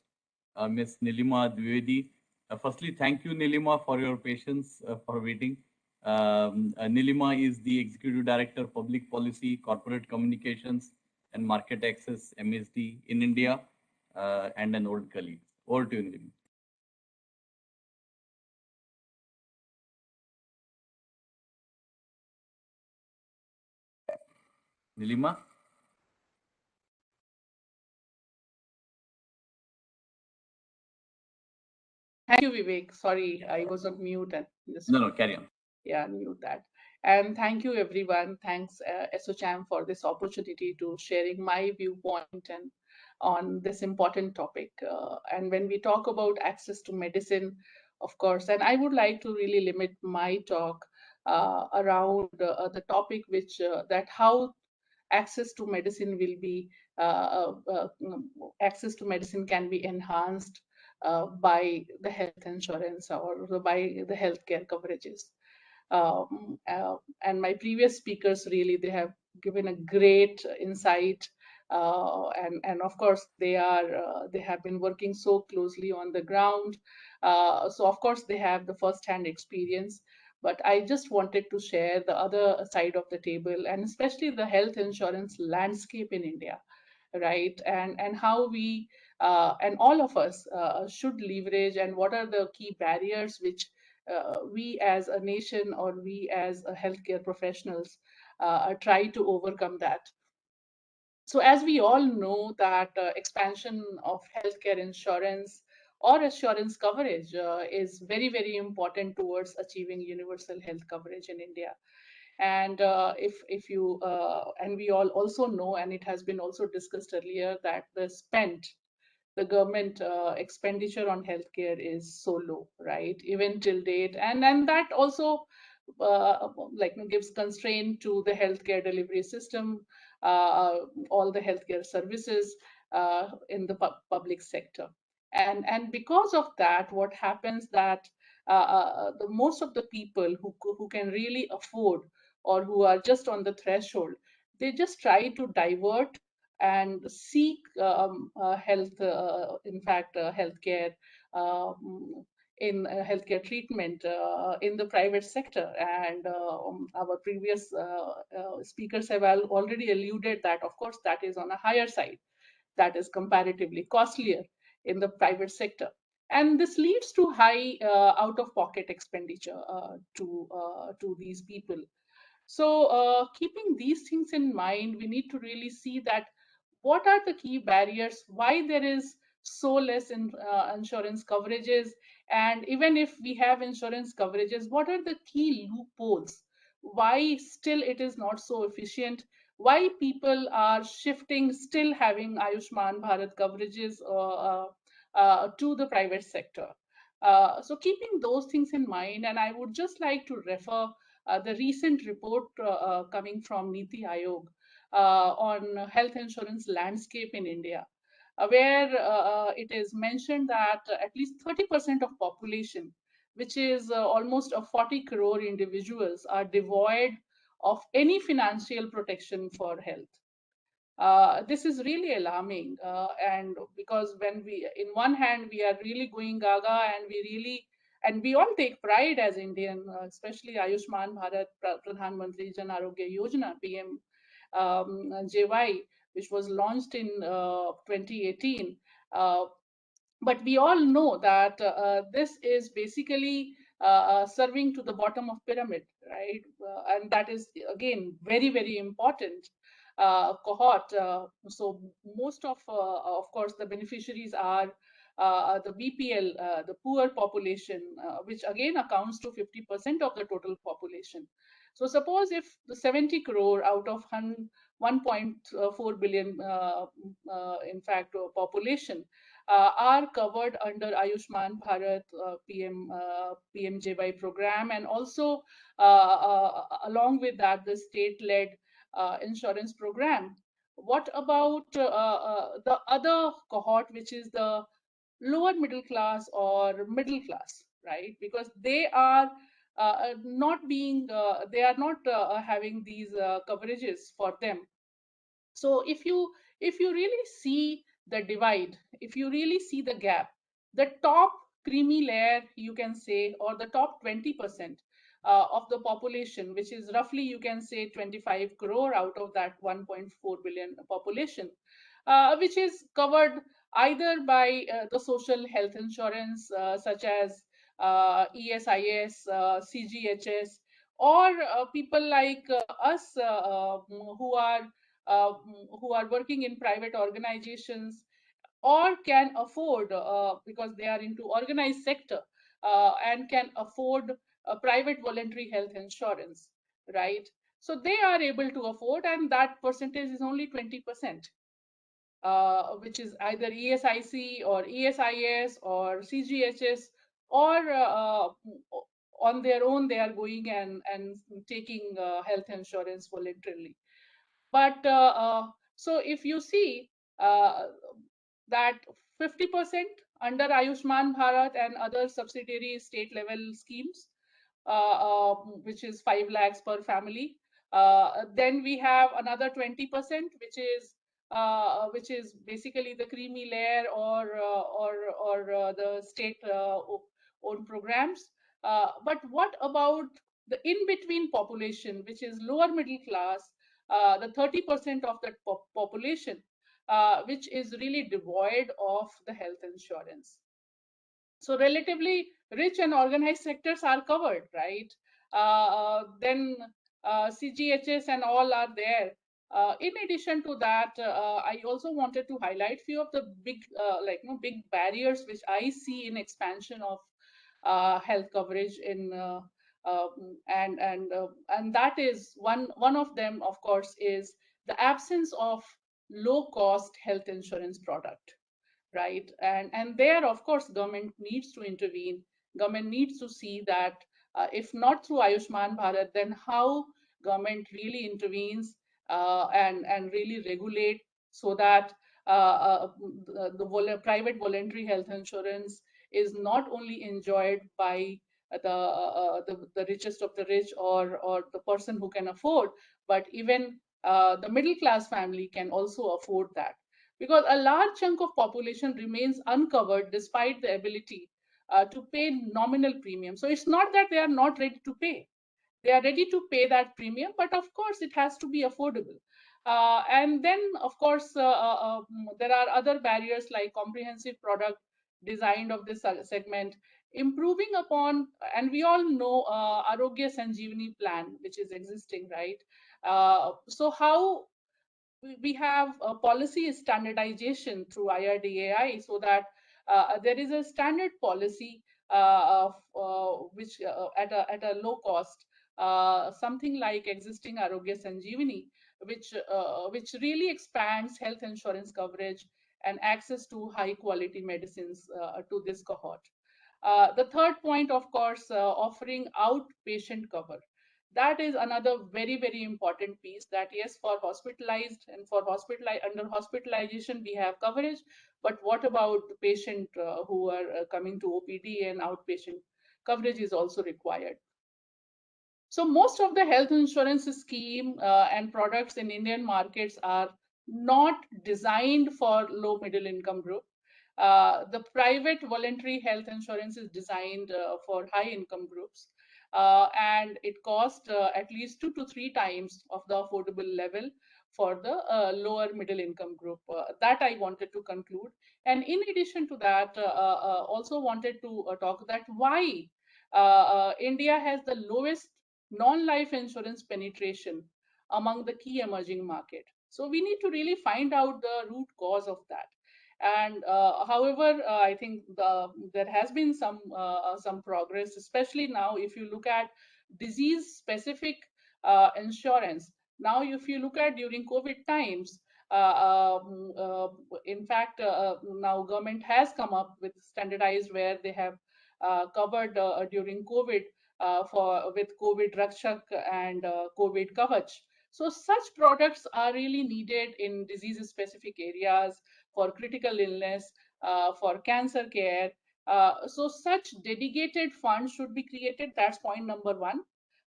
Ms. Nilima Dwivedi. Firstly, thank you, Nilima, for your patience for waiting. Nilima is the Executive Director, Public Policy, Corporate Communications, and Market Access, MSD in India, and an old colleague. Over to you, Nilima. Nilima? Thank you, Vivek. Sorry, I was on mute and just No, carry on. yeah, mute that. And thank you, everyone. Thanks, ASSOCHAM, for this opportunity to sharing my viewpoint and on this important topic. And when we talk about access to medicine, of course, and I would like to really limit my talk around the topic which that how access to medicine will be access to medicine can be enhanced by the health insurance or by the healthcare coverages. And my previous speakers really they have given a great insight, and of course they have been working so closely on the ground, so of course they have the first-hand experience. But I just wanted to share the other side of the table, and especially the health insurance landscape in India, right? And how we and all of us should leverage, and what are the key barriers which we as a nation or we as healthcare professionals try to overcome that. So as we all know that expansion of healthcare insurance or assurance coverage is very, very important towards achieving universal health coverage in India. And if you and we all also know, and it has been also discussed earlier, that the government expenditure on healthcare is so low, right? Even till date, and that also like gives constraint to the healthcare delivery system, all the healthcare services in the public sector. And because of that, what happens that the most of the people who can really afford or who are just on the threshold, they just try to divert and seek health, in fact, healthcare in healthcare treatment in the private sector. And our previous speakers have already alluded that, of course, that is on a higher side, that is comparatively costlier in the private sector. And this leads to high out-of-pocket expenditure to these people. So keeping these things in mind, we need to really see that what are the key barriers, why there is so less in insurance coverages, and even if we have insurance coverages, what are the key loopholes, why still it is not so efficient, why people are shifting, still having Ayushman Bharat coverages to the private sector. So keeping those things in mind, and I would just like to refer the recent report coming from Niti Aayog on health insurance landscape in India, where it is mentioned that at least 30% of population, which is almost a 40 crore individuals, are devoid of any financial protection for health. This is really alarming, and because when we, in one hand, we are really going gaga, and we all take pride as Indian, especially Ayushman Bharat Pradhan Mantri Jan Arogya Yojana, PM JY, which was launched in 2018. But we all know that this is basically serving to the bottom of pyramid, right? And that is again very, very important cohort. So most of course, the beneficiaries are the BPL, the poor population, which again accounts to 50% of the total population. So suppose if the 70 crore out of 1.4 billion, in fact, population, are covered under Ayushman Bharat PMJY program, and also along with that the state-led insurance program. What about the other cohort, which is the lower middle class or middle class, right? Because they are not being, they are not having these coverages for them. So if you really see the divide, if you really see the gap, the top creamy layer, you can say, or the top 20% of the population, which is roughly, you can say, 25 crore out of that 1.4 billion population, which is covered either by the social health insurance such as ESIS, CGHS, or people like us uh, who are working in private organizations or can afford because they are into organized sector and can afford a private voluntary health insurance, right? So they are able to afford, and that percentage is only 20%. Which is either ESIC or ESIS or CGHS, or on their own they are going and taking health insurance voluntarily. But so if you see that 50% under Ayushman Bharat and other subsidiary state level schemes, which is 5 lakhs per family. Then we have another 20%, which is basically the creamy layer or the state owned programs. But what about the in between population, which is lower middle class, the 30% of that population, which is really devoid of the health insurance? So relatively rich and organized sectors are covered, right? Then CGHS and all are there. In addition to that, I also wanted to highlight few of the big, big barriers which I see in expansion of health coverage in, and that is one of them, of course, is the absence of low-cost health insurance product, right? And there, of course, government needs to intervene. Government needs to see that if not through Ayushman Bharat, then how government really intervenes and really regulate so that the private voluntary health insurance is not only enjoyed by the richest of the rich or the person who can afford, but even the middle class family can also afford that, because a large chunk of population remains uncovered despite the ability to pay nominal premium. So it's not that they are not ready to pay. They are ready to pay that premium, but of course it has to be affordable. And then, of course, there are other barriers like comprehensive product design of this segment, improving upon, and we all know Arogya Sanjeevani plan, which is existing, right? So how we have a policy standardization through IRDAI, so that there is a standard policy which at a low cost, something like existing Arogya Sanjeevani, which really expands health insurance coverage and access to high quality medicines to this cohort. The third point, of course, offering outpatient cover. That is another very, very important piece, that yes, for hospitalized and for under hospitalization, we have coverage. But what about the patient who are coming to OPD, and outpatient coverage is also required. So most of the health insurance scheme and products in Indian markets are not designed for low middle income group. The private voluntary health insurance is designed for high income groups, and it costs at least 2 to 3 times of the affordable level for the lower middle income group. That I wanted to conclude. And in addition to that, also wanted to talk that why India has the lowest non-life insurance penetration among the key emerging market. So we need to really find out the root cause of that. And however, I think there has been some progress, especially now if you look at disease specific insurance. Now, if you look at during COVID times, In fact, now government has come up with standardized where they have covered during COVID with COVID Rakshak and COVID Kavach. So such products are really needed in disease-specific areas for critical illness, for cancer care. So such dedicated funds should be created. That's point number one,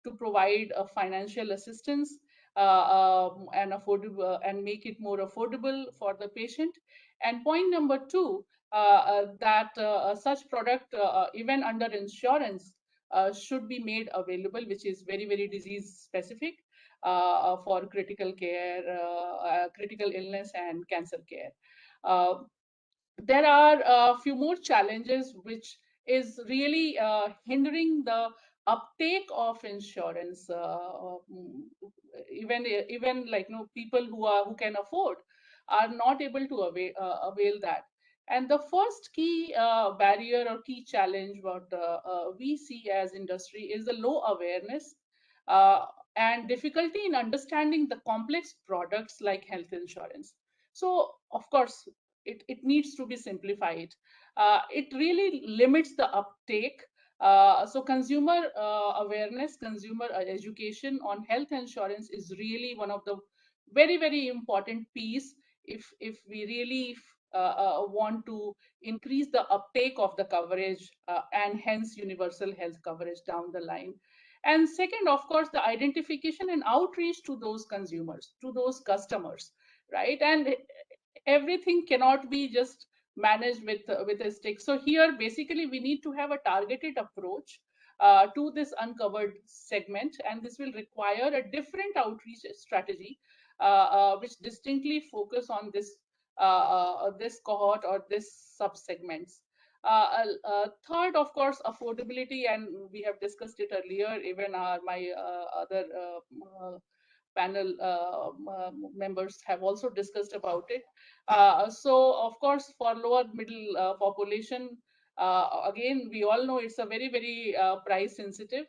to provide financial assistance and affordable and make it more affordable for the patient. And point number two, that such product even under insurance should be made available, which is very, very disease specific for critical care, critical illness and cancer care. There are a few more challenges which is really hindering the uptake of insurance. Even like people who can afford are not able to avail that. And the first key barrier or key challenge what we see as industry is the low awareness and difficulty in understanding the complex products like health insurance. So of course, it needs to be simplified. It really limits the uptake. So consumer awareness, consumer education on health insurance is really one of the very, very important piece if we really want to increase the uptake of the coverage and hence universal health coverage down the line. And second, of course, the identification and outreach to those consumers, to those customers, right? And everything cannot be just managed with a stick. So here, basically, we need to have a targeted approach to this uncovered segment, and this will require a different outreach strategy, which distinctly focus on this cohort or this sub-segments. Third, of course, affordability, and we have discussed it earlier. Even my other panel members have also discussed about it. So, of course, for lower middle population, again, we all know it's a very, very price sensitive.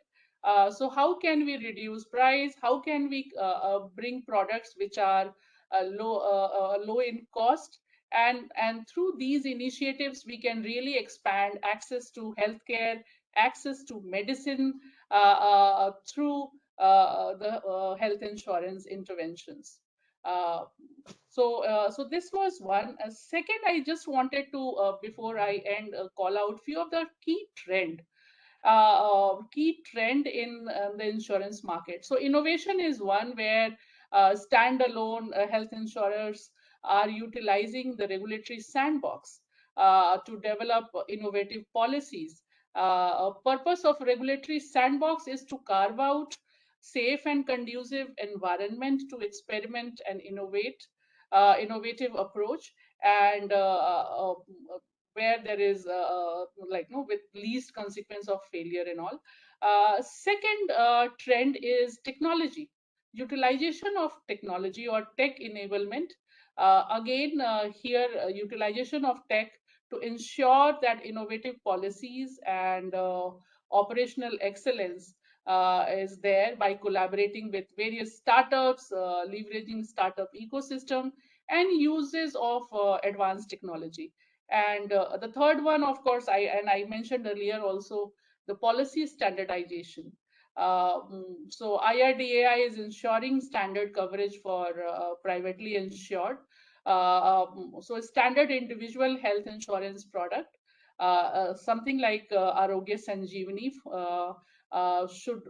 So how can we reduce price? How can we bring products which are low in cost? And through these initiatives, we can really expand access to healthcare, access to medicine through the health insurance interventions. So this was one. Second, I just wanted to, before I end, call out few of the key trend in the insurance market. So innovation is one where standalone health insurers are utilizing the regulatory sandbox to develop innovative policies. A purpose of regulatory sandbox is to carve out safe and conducive environment to experiment and innovative approach, and where there is with least consequence of failure and all. Second trend is technology, utilization of technology or tech enablement. Again, here utilization of tech to ensure that innovative policies and operational excellence is there by collaborating with various startups, leveraging startup ecosystem and uses of advanced technology. And the third one, of course, I mentioned earlier also, the policy standardization. So IRDAI is ensuring standard coverage for privately insured. So a standard individual health insurance product, something like Arogya Sanjeevani should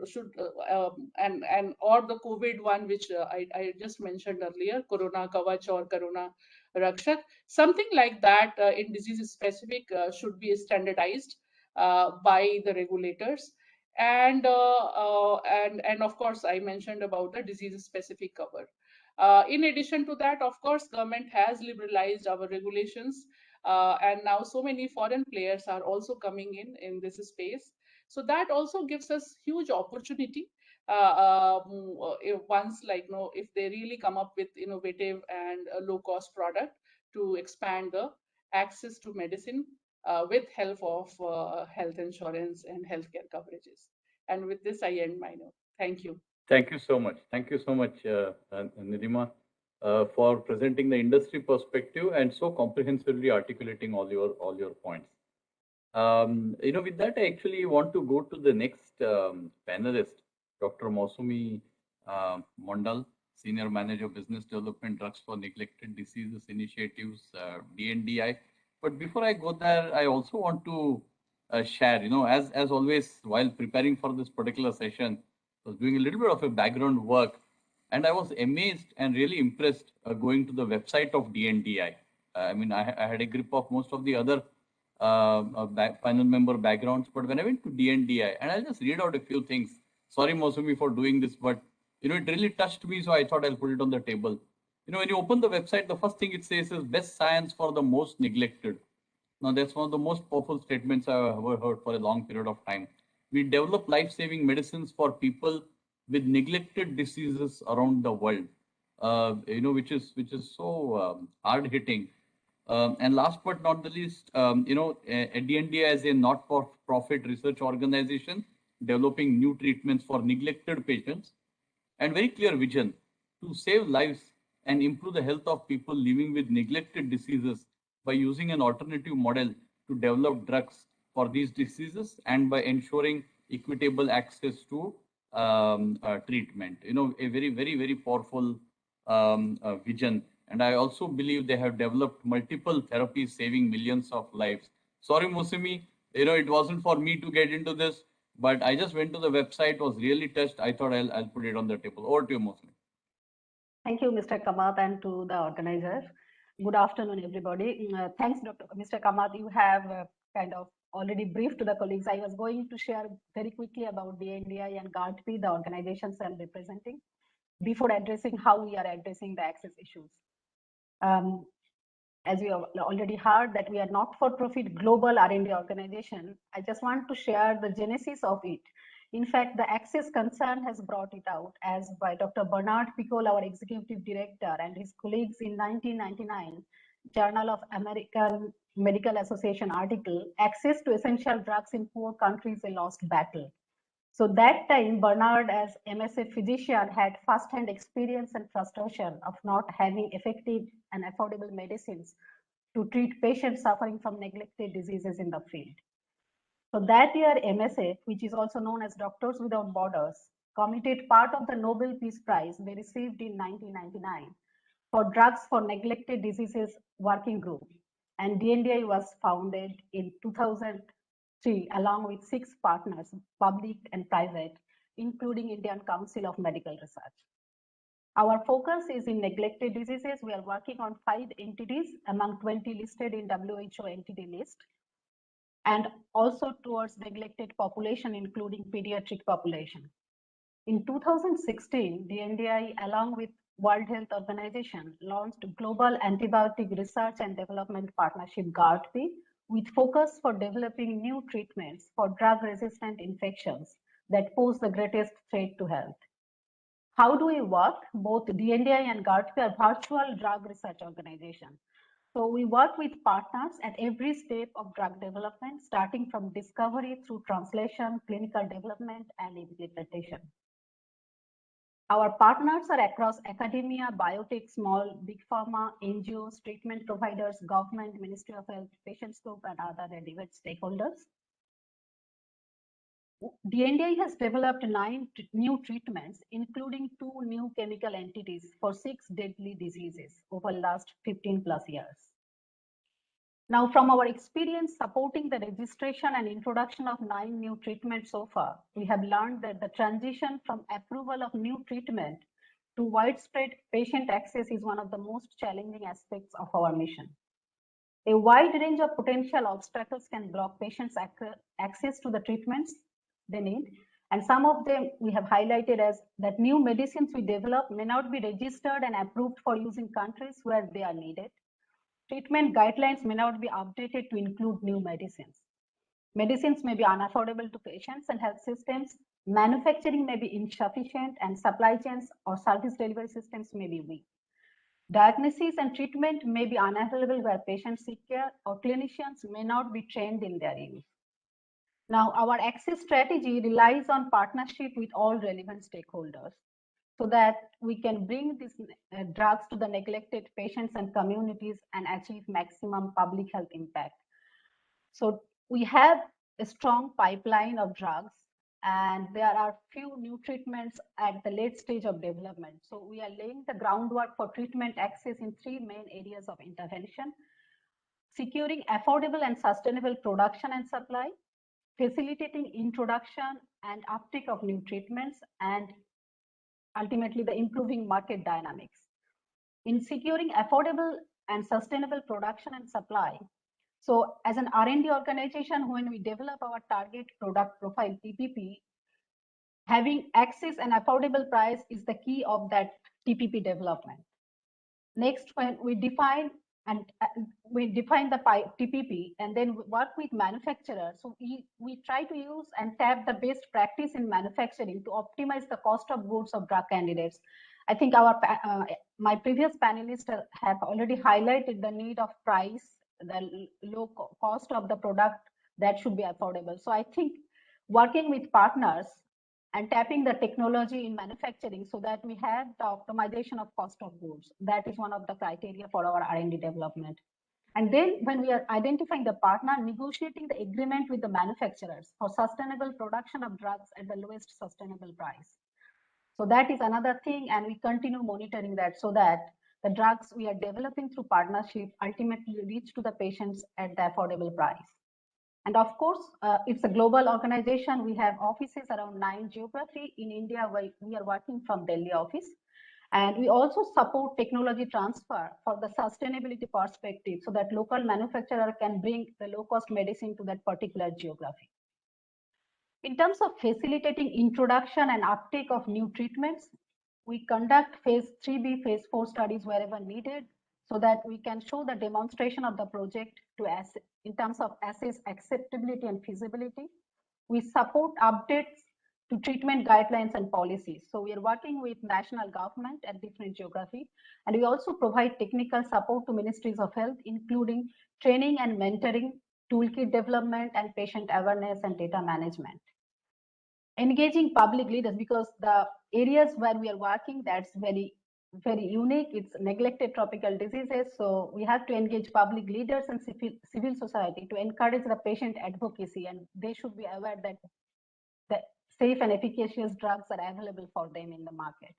and or the COVID one, which I just mentioned earlier, Corona Kavach or Corona Rakshak, something like that in disease specific should be standardized by the regulators. And of course, I mentioned about the disease specific cover. In addition to that, of course, government has liberalized our regulations, and now so many foreign players are also coming in this space. So that also gives us huge opportunity once if they really come up with innovative and low cost product to expand the access to medicine with help of health insurance and healthcare coverages. And with this, I end my note. Thank you. Thank you so much. Thank you so much, Nidima. for presenting the industry perspective and so comprehensively articulating all your points. With that, I actually want to go to the next panelist, Dr. Mausumi Mondal, Senior Manager Business Development, Drugs for Neglected Diseases Initiatives, DNDi. But before I go there, I also want to share, as always, while preparing for this particular session, I was doing a little bit of a background work, and I was amazed and really impressed going to the website of DNDi. I had a grip of most of the other panel member backgrounds, but when I went to DNDi, and I'll just read out a few things. Sorry, Mausumi, for doing this, but it really touched me, so I thought I'll put it on the table. When you open the website, the first thing it says is best science for the most neglected. Now, that's one of the most powerful statements I've ever heard for a long period of time. We develop life-saving medicines for people with neglected diseases around the world, which is so hard-hitting. And last but not the least, DNDi as a not-for-profit research organization developing new treatments for neglected patients, and very clear vision to save lives and improve the health of people living with neglected diseases by using an alternative model to develop drugs for these diseases and by ensuring equitable access to treatment. A very, very, very powerful vision. And I also believe they have developed multiple therapies saving millions of lives. Sorry, Mausumi, it wasn't for me to get into this, but I just went to the website, was really touched. I thought I'll put it on the table. Over to you, Mausumi. Thank you, Mr. Kamath, and to the organizer. Good afternoon, everybody. Thanks, Mr. Kamath. You have kind of already briefed to the colleagues. I was going to share very quickly about DNDi and GARDP, the organizations I'm representing, before addressing how we are addressing the access issues. As we have already heard that we are not-for-profit global R&D organization, I just want to share the genesis of it. In fact, the access concern has brought it out as by Dr. Bernard Pickle, our executive director, and his colleagues in 1999, Journal of American Medical Association article, Access to Essential Drugs in Poor Countries, a Lost Battle. So that time, Bernard, as MSA physician, had first-hand experience and frustration of not having effective and affordable medicines to treat patients suffering from neglected diseases in the field. So that year, MSF, which is also known as Doctors Without Borders, committed part of the Nobel Peace Prize they received in 1999 for Drugs for Neglected Diseases Working Group. And DNDi was founded in 2003 along with 6 partners, public and private, including Indian Council of Medical Research. Our focus is in neglected diseases. We are working on 5 entities among 20 listed in WHO entity list, and also towards neglected population, including pediatric population. In 2016, DNDi, along with World Health Organization, launched Global Antibiotic Research and Development Partnership, GARDP, with focus for developing new treatments for drug-resistant infections that pose the greatest threat to health. How do we work? Both DNDi and GARDP are virtual drug research organizations. So we work with partners at every step of drug development, starting from discovery through translation, clinical development, and implementation. Our partners are across academia, biotech, small, big pharma, NGOs, treatment providers, government, Ministry of Health, patients group, and other relevant stakeholders. DNDi has developed 9 new treatments, including 2 new chemical entities for 6 deadly diseases over the last 15+ years. Now, from our experience supporting the registration and introduction of 9 new treatments so far, we have learned that the transition from approval of new treatment to widespread patient access is one of the most challenging aspects of our mission. A wide range of potential obstacles can block patients' access to the treatments they need, and some of them we have highlighted as that new medicines we develop may not be registered and approved for use in countries where they are needed. Treatment guidelines may not be updated to include new medicines. Medicines may be unaffordable to patients and health systems. Manufacturing may be insufficient, and supply chains or service delivery systems may be weak. Diagnosis and treatment may be unavailable where patients seek care, or clinicians may not be trained in their use. Now, our access strategy relies on partnership with all relevant stakeholders. so that we can bring these drugs to the neglected patients and communities and achieve maximum public health impact. So we have a strong pipeline of drugs, and there are few new treatments at the late stage of development. So we are laying the groundwork for treatment access in 3 main areas of intervention: securing affordable and sustainable production and supply, facilitating introduction and uptake of new treatments, and ultimately the improving market dynamics. In securing affordable and sustainable production and supply, so as an R&D organization, when we develop our target product profile TPP, having access and affordable price is the key of that TPP development. Next, when we define the TPP and then work with manufacturers. So we try to use and tap the best practice in manufacturing to optimize the cost of goods of drug candidates. I think my previous panelists have already highlighted the need of price, the low cost of the product that should be affordable. So I think working with partners and tapping the technology in manufacturing so that we have the optimization of cost of goods. That is one of the criteria for our R&D development. And then when we are identifying the partner, negotiating the agreement with the manufacturers for sustainable production of drugs at the lowest sustainable price. So that is another thing, and we continue monitoring that so that the drugs we are developing through partnership ultimately reach to the patients at the affordable price. And of course, it's a global organization. We have offices around 9 geography. In India, we are working from Delhi office. And we also support technology transfer for the sustainability perspective so that local manufacturer can bring the low-cost medicine to that particular geography. In terms of facilitating introduction and uptake of new treatments, we conduct phase 3B, phase 4 studies wherever needed so that we can show the demonstration of the project in terms of assess acceptability and feasibility. We support updates to treatment guidelines and policies. So we are working with national government at different geography, and we also provide technical support to ministries of health, including training and mentoring, toolkit development, and patient awareness and data management. Engaging public leaders, because the areas where we are working, that's very unique. It's neglected tropical diseases. So we have to engage public leaders and civil society to encourage the patient advocacy, and they should be aware that the safe and efficacious drugs are available for them in the market.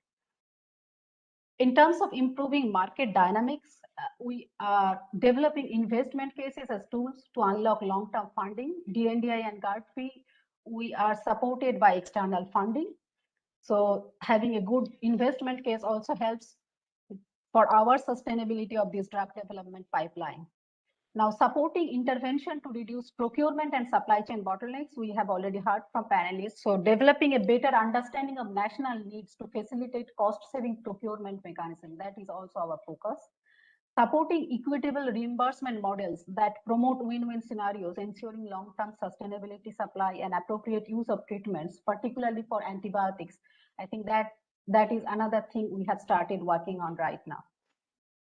In terms of improving market dynamics, we are developing investment cases as tools to unlock long-term funding. DNDi and GARDP, we are supported by external funding. So having a good investment case also helps for our sustainability of this drug development pipeline. Now, supporting intervention to reduce procurement and supply chain bottlenecks, we have already heard from panelists. So developing a better understanding of national needs to facilitate cost-saving procurement mechanism, that is also our focus. Supporting equitable reimbursement models that promote win-win scenarios, ensuring long-term sustainability supply and appropriate use of treatments, particularly for antibiotics. I think that is another thing we have started working on right now.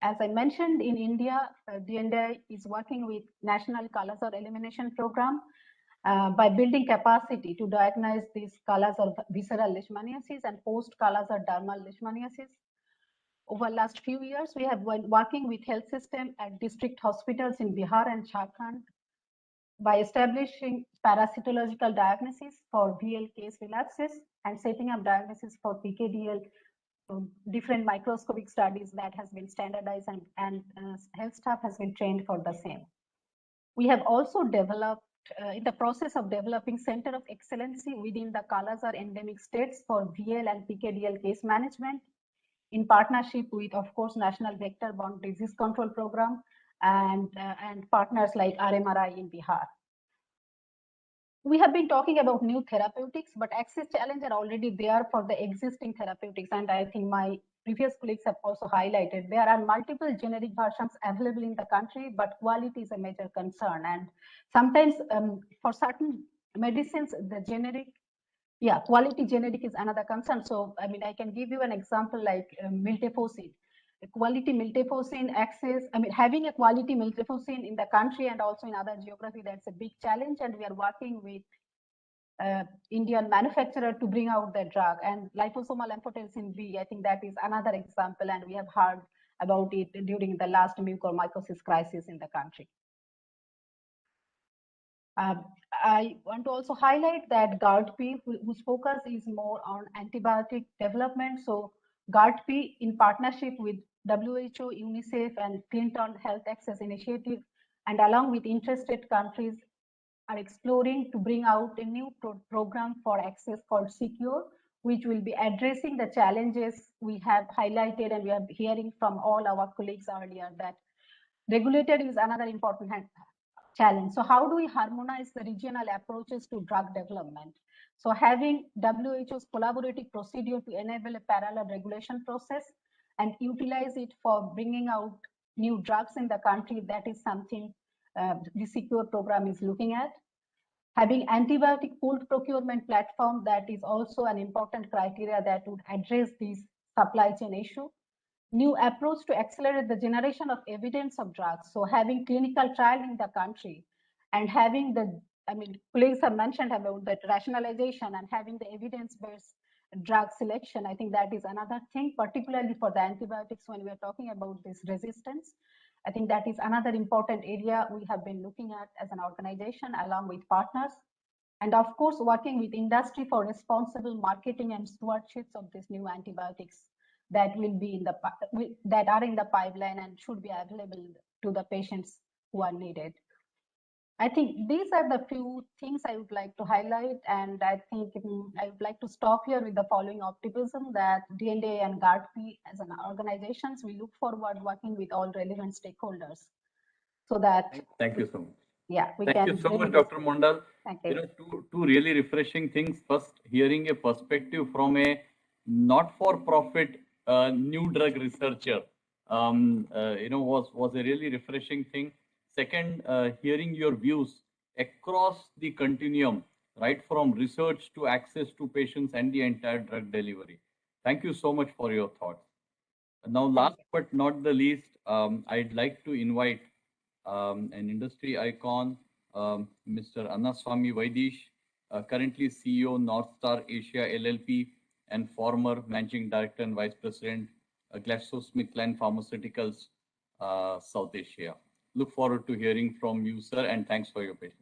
As I mentioned, in India, DNDi is working with National Kala-Azar Elimination Program by building capacity to diagnose these Kala-Azar visceral leishmaniasis and post-Kala-Azar dermal leishmaniasis. Over the last few years, we have been working with health system at district hospitals in Bihar and Jharkhand by establishing parasitological diagnosis for VL case relapses and setting up diagnosis for PKDL, different microscopic studies that has been standardized, and health staff has been trained for the same. We have also developed, in the process of developing Center of Excellency within the Kala-Azar endemic states for VL and PKDL case management, in partnership with, of course, National Vector-Borne Disease Control Program and partners like RMRI in Bihar. We have been talking about new therapeutics, but access challenges are already there for the existing therapeutics. And I think my previous colleagues have also highlighted there are multiple generic versions available in the country, but quality is a major concern. And sometimes for certain medicines, the generic, quality generic is another concern. So, I mean, I can give you an example like miltefosine. Quality miltefosine access, I mean, having a quality miltefosine in the country and also in other geography, that's a big challenge. And we are working with Indian manufacturer to bring out their drug. And liposomal amphotericin B, I think that is another example, and we have heard about it during the last mucormycosis crisis in the country. I want to also highlight that GARDP, whose focus is more on antibiotic development. So GARDP, in partnership with WHO, UNICEF, and Clinton Health Access Initiative, and along with interested countries, are exploring to bring out a new program for access called Secure, which will be addressing the challenges we have highlighted, and we are hearing from all our colleagues earlier that regulated is another important challenge. So how do we harmonize the regional approaches to drug development? So having WHO's collaborative procedure to enable a parallel regulation process and utilize it for bringing out new drugs in the country, that is something the Secure program is looking at. Having antibiotic pooled procurement platform, that is also an important criteria that would address this supply chain issue. New approach to accelerate the generation of evidence of drugs. So having clinical trial in the country and having the, colleagues have mentioned about that rationalization and having the evidence-based drug selection. I think that is another thing, particularly for the antibiotics when we are talking about this resistance. I think that is another important area we have been looking at as an organization along with partners. And of course, working with industry for responsible marketing and stewardships of these new antibiotics that will be in the that are in the pipeline and should be available to the patients who are needed. I think these are the few things I would like to highlight, and I think I would like to stop here with the following optimism that D&A and GARDP as an organizations, we look forward working with all relevant stakeholders so that. Thank you so much. Yeah, we Thank can. you so much, Dr. Mondal. Thank you. Two really refreshing things. First, hearing a perspective from a not-for-profit new drug researcher, was a really refreshing thing. Second, hearing your views across the continuum, right from research to access to patients and the entire drug delivery. Thank you so much for your thoughts. Now, last but not the least, I'd like to invite an industry icon, Mr. Annaswamy Vaidheesh, currently CEO Northstar Asia LLP and former Managing Director and Vice President, GlaxoSmithKline Pharmaceuticals, South Asia. Look forward to hearing from you, sir, and thanks for your patience.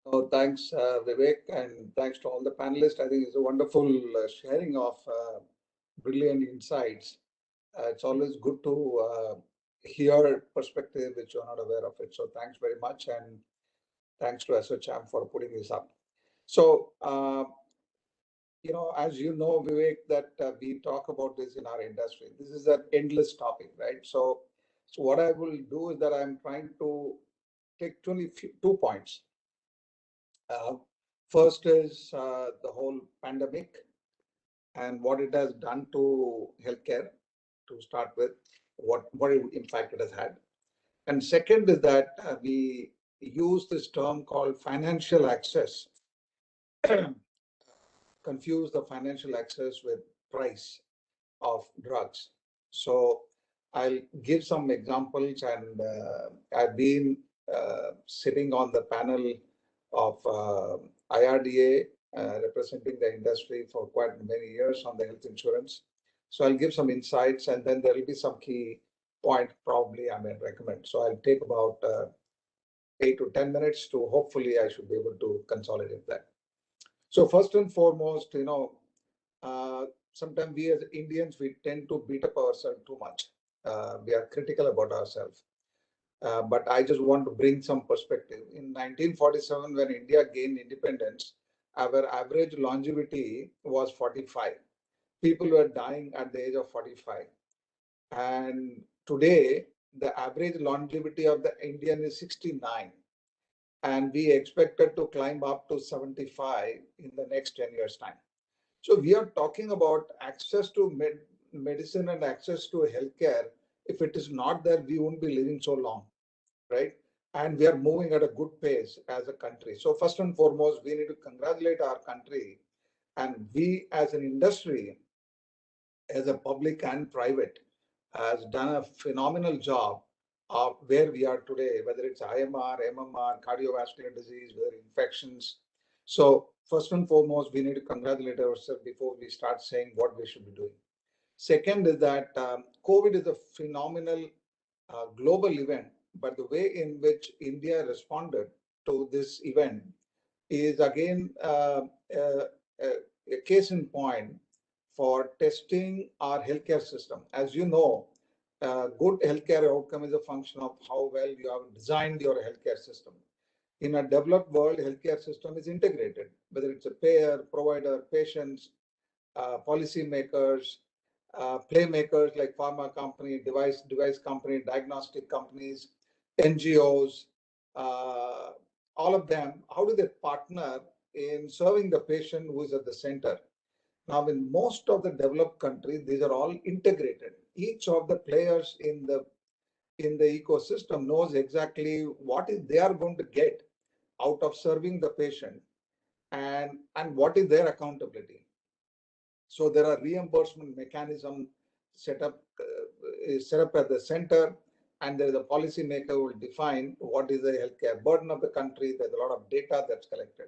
Oh, thanks, Vivek, and thanks to all the panelists. I think it's a wonderful sharing of brilliant insights. It's always good to hear perspective which you're not aware of it. So thanks very much, and thanks to ASSOCHAM for putting this up. So, as you know, Vivek, that we talk about this in our industry. This is an endless topic, right? So what I will do is that I'm trying to take only 2 points. First is the whole pandemic and what it has done to healthcare to start with, what impact it has had. And second is that we use this term called financial access, confuse the financial access with price of drugs. So I'll give some examples, and I've been sitting on the panel of IRDA representing the industry for quite many years on the health insurance. So I'll give some insights, and then there will be some key point probably I may recommend. So I'll take about 8 to 10 minutes to hopefully I should be able to consolidate that. So first and foremost, sometimes we as Indians, we tend to beat up ourselves too much. We are critical about ourselves. But I just want to bring some perspective. In 1947, when India gained independence, our average longevity was 45. People were dying at the age of 45. And today, the average longevity of the Indian is 69. And we expected to climb up to 75 in the next 10 years' time. So we are talking about access to medicine and access to healthcare. If it is not there, we won't be living so long, right? And we are moving at a good pace as a country. So first and foremost, we need to congratulate our country, and we as an industry, as a public and private, has done a phenomenal job of where we are today, whether it's IMR, MMR, cardiovascular disease, whether infections, So first and foremost, we need to congratulate ourselves before we start saying what we should be doing. Second is that COVID is a phenomenal global event, but the way in which India responded to this event is again a case in point for testing our healthcare system. As you know, good healthcare outcome is a function of how well you have designed your healthcare system. In a developed world, healthcare system is integrated, whether it's a payer, provider, patients, policy makers, playmakers like pharma company, device company, diagnostic companies, NGOs, all of them. How do they partner in serving the patient who is at the center? Now, in most of the developed countries, these are all integrated. Each of the players in the ecosystem knows exactly what is they are going to get out of serving the patient, and what is their accountability. So there are reimbursement mechanism set up at the center, and there is a policy maker who will define what is the healthcare burden of the country. There's a lot of data that's collected.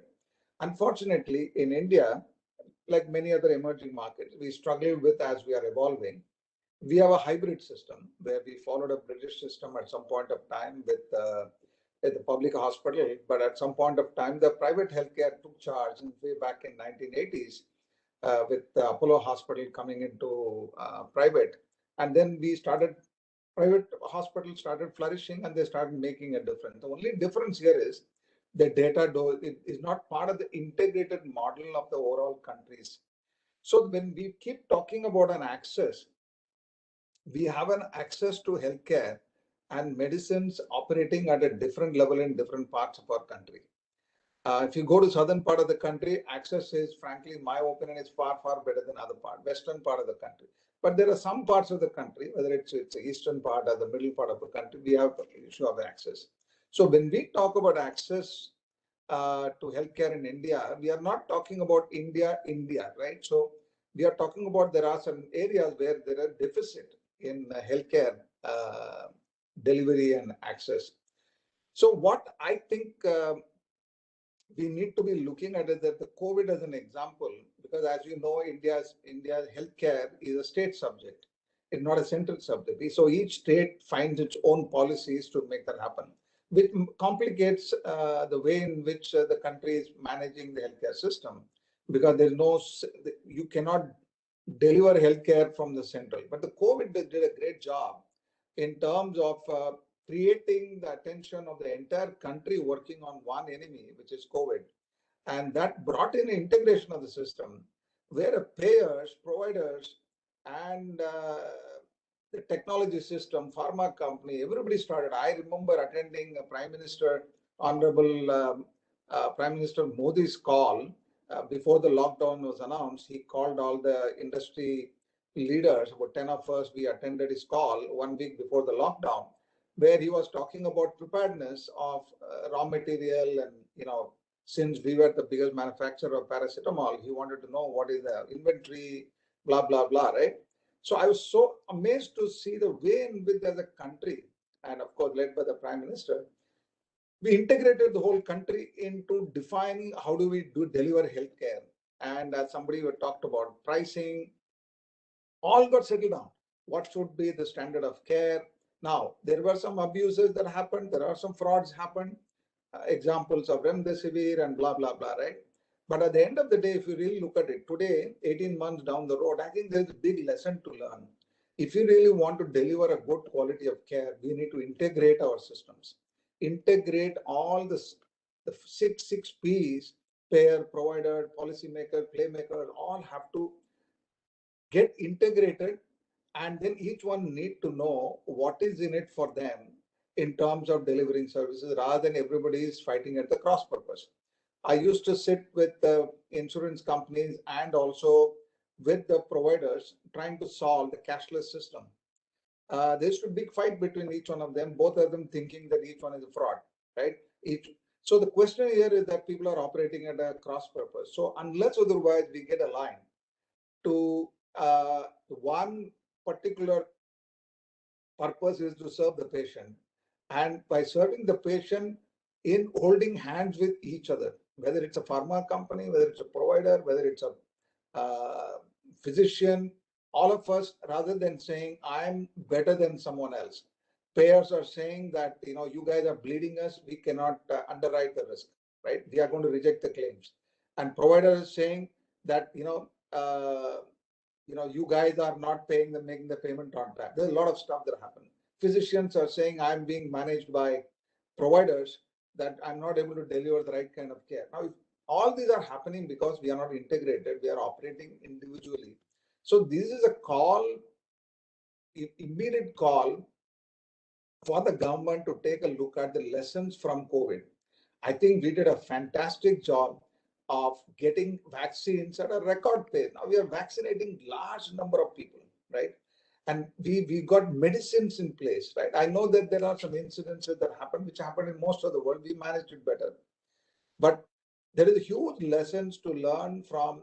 Unfortunately, in India, like many other emerging markets, we struggle with, as we are evolving, we have a hybrid system where we followed a British system at some point of time with at the public hospital, but at some point of time, the private healthcare took charge way back in 1980s with Apollo Hospital coming into private. And then private hospitals started flourishing and they started making a difference. The only difference here is the data is not part of the integrated model of the overall countries. So when we keep talking about an access, we have an access to healthcare and medicines operating at a different level in different parts of our country. If you go to southern part of the country, access is, frankly, in my opinion, is far, far better than other part, western part of the country. But there are some parts of the country, whether it's the eastern part or the middle part of the country, we have the issue of access. So when we talk about access to healthcare in India, we are not talking about India, right? So we are talking about there are some areas where there are deficit in healthcare delivery and access. So what I think we need to be looking at is that the COVID as an example, because as you know, India's healthcare is a state subject. It's not a central subject. So each state finds its own policies to make that happen, which complicates the way in which the country is managing the healthcare system, because you cannot deliver healthcare from the central. But the COVID did a great job in terms of creating the attention of the entire country working on one enemy, which is COVID. And that brought in integration of the system where payers, providers, and the technology system, pharma company, everybody started. I remember attending Prime Minister, Honorable Prime Minister Modi's call before the lockdown was announced. He called all the industry leaders, about 10 of us, we attended his call 1 week before the lockdown, where he was talking about preparedness of raw material. And, since we were the biggest manufacturer of paracetamol, he wanted to know what is the inventory, blah, blah, blah, right? So I was so amazed to see the way in which as a country, and of course led by the Prime Minister, we integrated the whole country into defining how do we deliver healthcare. And as somebody who talked about pricing, all got settled down. What should be the standard of care? Now, there were some abuses that happened. There are some frauds happened. Examples of remdesivir and blah, blah, blah, right? But at the end of the day, if you really look at it today, 18 months down the road, I think there's a big lesson to learn. If you really want to deliver a good quality of care, we need to integrate our systems. Integrate all the six P's, payer, provider, policymaker, playmaker, all have to get integrated, and then each one need to know what is in it for them in terms of delivering services, rather than everybody is fighting at the cross purpose. I used to sit with the insurance companies and also with the providers trying to solve the cashless system. There's a big fight between each one of them, both of them thinking that each one is a fraud, right? So the question here is that people are operating at a cross purpose. So unless otherwise we get aligned to one particular purpose is to serve the patient, and by serving the patient in holding hands with each other, whether it's a pharma company, whether it's a provider, whether it's a physician, all of us, rather than saying I'm better than someone else, payers are saying that, you guys are bleeding us, we cannot underwrite the risk, right? We are going to reject the claims. And provider is saying that, you guys are not making the payment on time. There's a lot of stuff that happen. Physicians are saying I'm being managed by providers, that I'm not able to deliver the right kind of care. Now, if all these are happening because we are not integrated, we are operating individually. So this is a call, immediate call for the government to take a look at the lessons from COVID. I think we did a fantastic job of getting vaccines at a record pace. Now we are vaccinating large number of people, right? And we got medicines in place, right? I know that there are some incidences that happen, which happened in most of the world. We managed it better. But there is huge lessons to learn from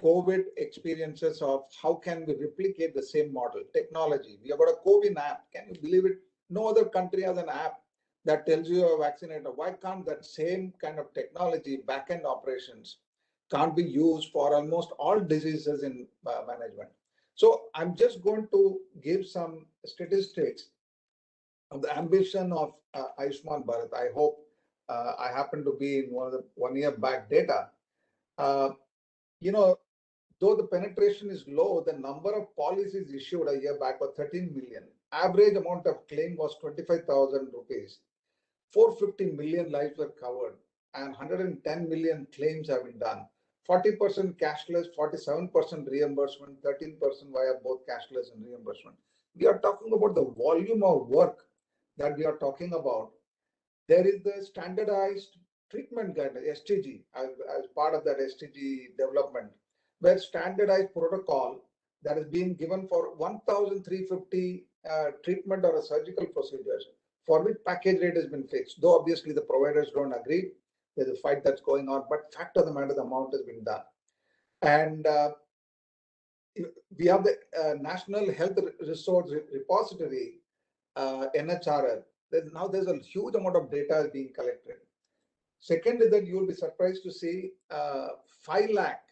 COVID experiences of how can we replicate the same model. Technology. We have got a COVID app. Can you believe it? No other country has an app that tells you you're vaccinated. Why can't that same kind of technology, back-end operations, can't be used for almost all diseases in management? So I'm just going to give some statistics of the ambition of Ayushman Bharat. I hope I happen to be in one of the 1 year back data. Though the penetration is low, the number of policies issued a year back was 13 million. Average amount of claim was 25,000 rupees. 450 million lives were covered and 110 million claims have been done. 40% cashless, 47% reimbursement, 13% via both cashless and reimbursement. We are talking about the volume of work that we are talking about. There is the standardized treatment guideline, STG, as part of that STG development, where standardized protocol that is being given for 1,350 treatment or a surgical procedures, for which package rate has been fixed. Though obviously the providers don't agree, there's a fight that's going on, but fact of the matter, the amount has been done. And we have the National Health Resource Repository, NHRL. There's a huge amount of data being collected. Second is that you will be surprised to see 5 lakh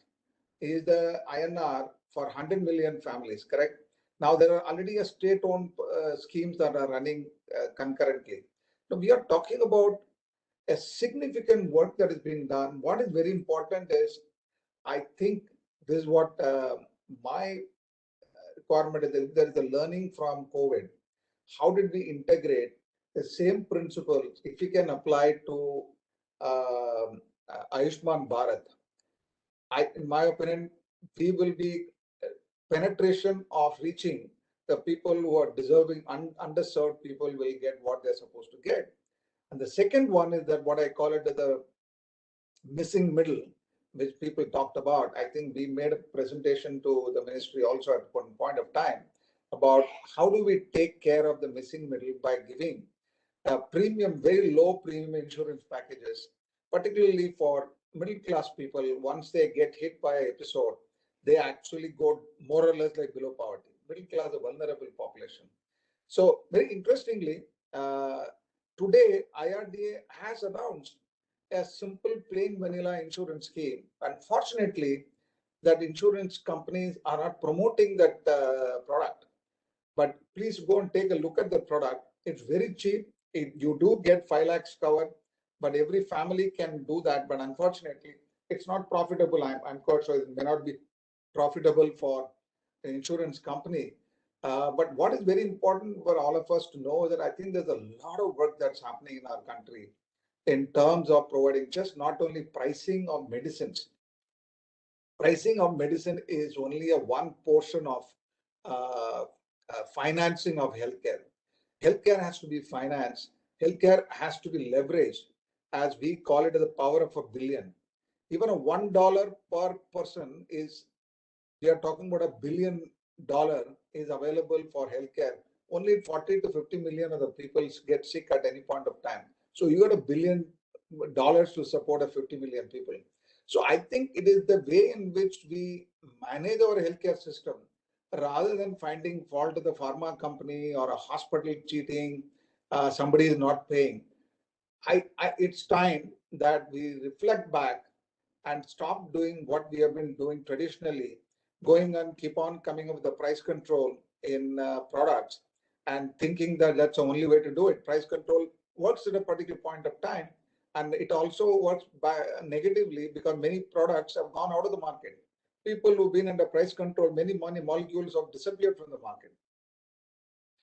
is the INR for 100 million families, correct? Now there are already a state-owned schemes that are running concurrently. So we are talking about a significant work that is being done. What is very important is, I think this is what my requirement is. There is a learning from COVID. How did we integrate the same principles if we can apply to Ayushman Bharat? In my opinion, we will be penetration of reaching the people who are deserving, underserved people will get what they're supposed to get. And the second one is that what I call it the missing middle, which people talked about. I think we made a presentation to the ministry also at one point of time about how do we take care of the missing middle by giving premium, very low premium insurance packages, particularly for middle class people. Once they get hit by an episode, they actually go more or less like below poverty. Middle class, a vulnerable population. So very interestingly, today IRDA has announced a simple plain vanilla insurance scheme. Unfortunately, that insurance companies are not promoting that product. But please go and take a look at the product. It's very cheap. You do get 5 lakhs covered, but every family can do that. But unfortunately, it's not profitable. I'm quite sure it may not be profitable for an insurance company. But what is very important for all of us to know is that I think there's a lot of work that's happening in our country in terms of providing just not only pricing of medicines. Pricing of medicine is only a one portion of financing of healthcare. Healthcare has to be financed. Healthcare has to be leveraged, as we call it, the power of $1 billion. Even a $1 per person is, we are talking about $1 billion is available for healthcare. Only 40 to 50 million of the people get sick at any point of time. So you got $1 billion to support a 50 million people. So I think it is the way in which we manage our healthcare system, rather than finding fault of the pharma company or a hospital cheating, somebody is not paying. it's time that we reflect back and stop doing what we have been doing traditionally, going and keep on coming up with the price control in products and thinking that that's the only way to do it. Price control works at a particular point of time, and it also works negatively because many products have gone out of the market. People who've been under price control, many molecules have disappeared from the market.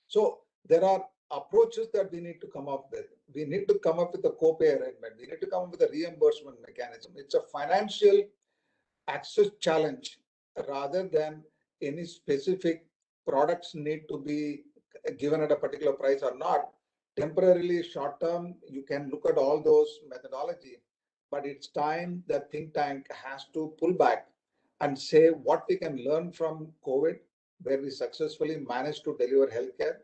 So there are approaches that we need to come up with. We need to come up with a co-pay arrangement. We need to come up with a reimbursement mechanism. It's a financial access challenge rather than any specific products need to be given at a particular price or not. Temporarily, short term, you can look at all those methodology, but it's time that think tank has to pull back and say what we can learn from COVID, where we successfully managed to deliver healthcare,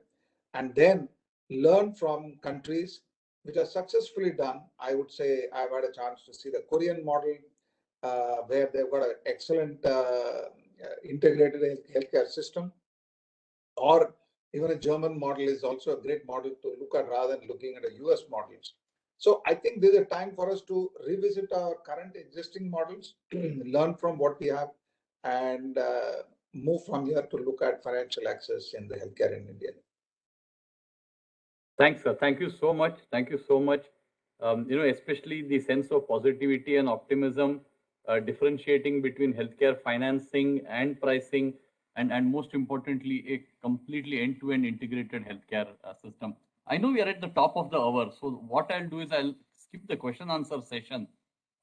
and then learn from countries which are successfully done. I would say I've had a chance to see the Korean model, where they've got an excellent integrated healthcare system, or even a German model is also a great model to look at rather than looking at a US models. So I think there's a time for us to revisit our current existing models, learn from what we have, and move from here to look at financial access in the healthcare in India. Thanks, sir. Thank you so much. Thank you so much. Especially the sense of positivity and optimism, differentiating between healthcare financing and pricing, and most importantly, a completely end-to-end integrated healthcare system. I know we are at the top of the hour, so what I'll do is I'll skip the question answer session,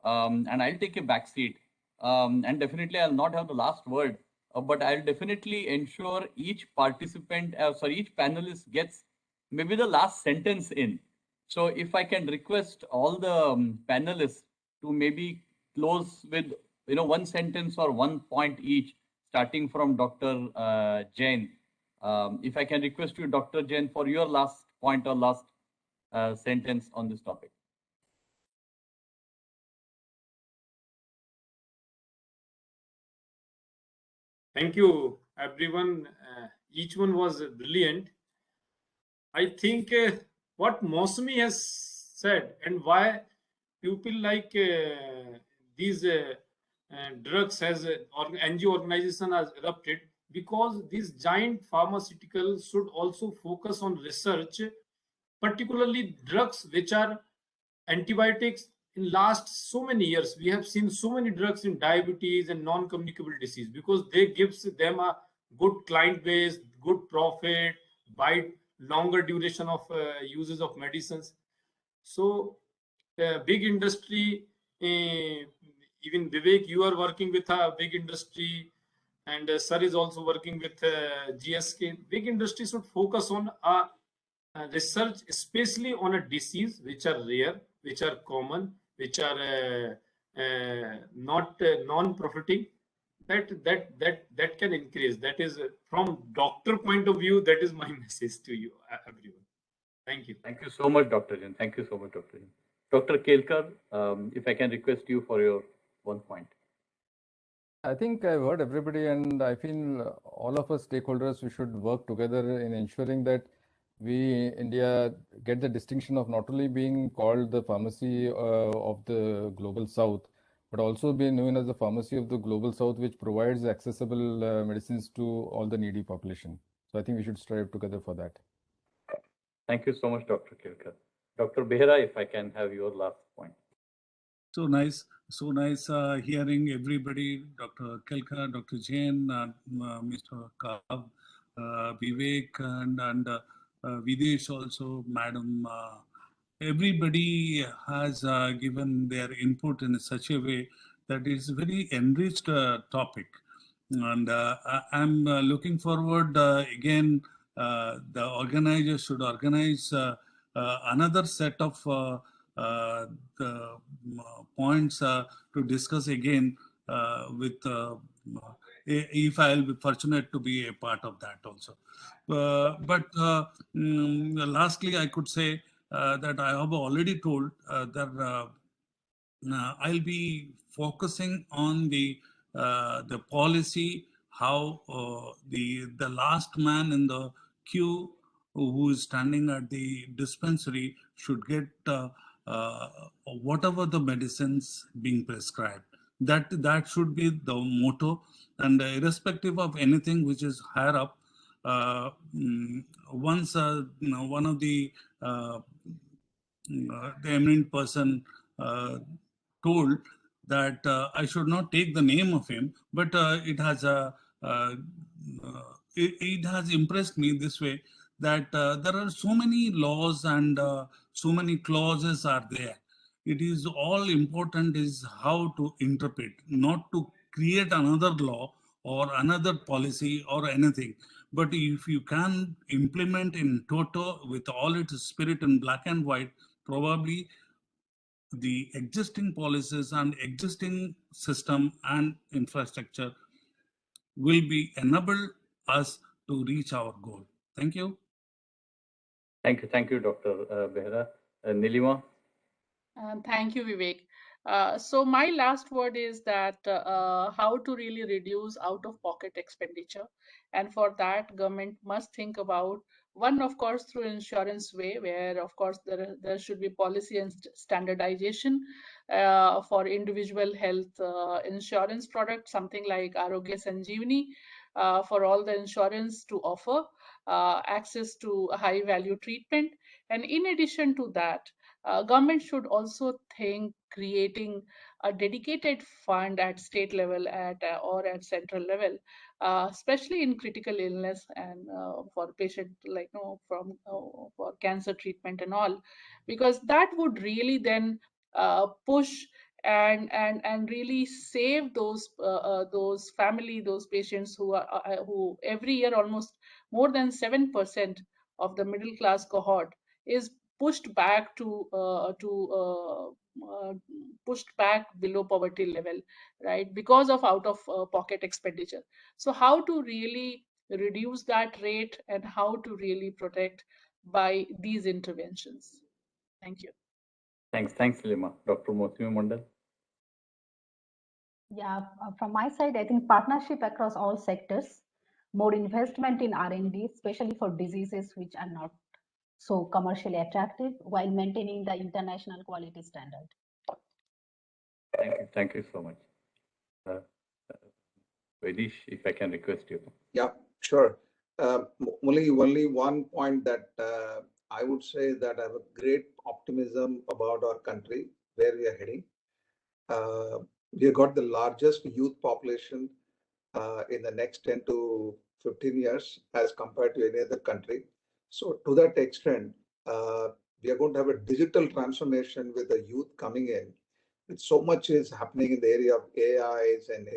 and I'll take a back seat. And definitely I'll not have the last word, but I'll definitely ensure each participant, each panelist gets maybe the last sentence in. So if I can request all the panelists to maybe close with one sentence or one point each, starting from Dr. Jain. If I can request you, Dr. Jain, for your last point or last sentence on this topic. Thank you, everyone. Each one was brilliant. I think what Mosmi has said and why people like these drugs as NGO organization has erupted, because these giant pharmaceuticals should also focus on research, particularly drugs which are antibiotics. In last so many years, we have seen so many drugs in diabetes and non-communicable disease because they gives them a good client base, good profit, by longer duration of uses of medicines. So big industry, even Vivek, you are working with a big industry, and Sir is also working with GSK. Big industry should focus on research, especially on a disease which are rare, which are common, which are not non-profiting. That can increase. That is from doctor point of view. That is my message to you, everyone. Thank you. Thank you so much, Dr. Jain. Thank you so much, Dr. Jain. Dr. Kelkar, if I can request you for your one point. I think I've heard everybody, and I feel all of us stakeholders, we should work together in ensuring that we, India, get the distinction of not only being called the pharmacy of the Global South, but also being known as the pharmacy of the Global South, which provides accessible medicines to all the needy population. So I think we should strive together for that. Thank you so much, Dr. Kelkar. Dr. Behera, if I can have your last point. So nice hearing everybody, Dr. Kelkar, Dr. Jain, Mr. Kav, Vivek, and Videsh also, Madam. Everybody has given their input in such a way that is very enriched topic. And I'm looking forward again, the organizers should organize another set of the points to discuss again with if I'll be fortunate to be a part of that also. Lastly, I could say that I have already told that I'll be focusing on the policy, how the last man in the queue who is standing at the dispensary should get whatever the medicines being prescribed. That should be the motto, and irrespective of anything which is higher up, once one of the eminent person told that I should not take the name of him, but it has impressed me this way, that there are so many laws and so many clauses are there. It is all important is how to interpret, not to create another law or another policy or anything. But if you can implement in toto with all its spirit in black and white, probably the existing policies and existing system and infrastructure will be enable us to reach our goal. Thank you. Thank you, Dr. Behera. Nilima? Thank you, Vivek. So my last word is that how to really reduce out-of-pocket expenditure, and for that, government must think about one, of course, through insurance way, where of course there should be policy and standardization for individual health insurance products, something like Arogya Sanjeevani, for all the insurance to offer access to high-value treatment, and in addition to that, government should also think creating a dedicated fund at state level or at central level, especially in critical illness and for patient like for cancer treatment and all, because that would really then push and really save those family, those patients who every year almost more than 7% of the middle class cohort is pushed back pushed back below poverty level, right, because of out of pocket expenditure. So how to really reduce that rate and how to really protect by these interventions. Thank you. Thanks, Nilima. Dr. Mosimi Mondal? Yeah, from my side, I think partnership across all sectors, more investment in R&D, especially for diseases which are not so commercially attractive, while maintaining the international quality standard. Thank you so much. Vaidesh, if I can request you. Yeah, sure. Only one point that I would say that I have a great optimism about our country, where we are heading. We have got the largest youth population in the next 10 to 15 years as compared to any other country. So to that extent, we are going to have a digital transformation with the youth coming in. So much is happening in the area of AIs and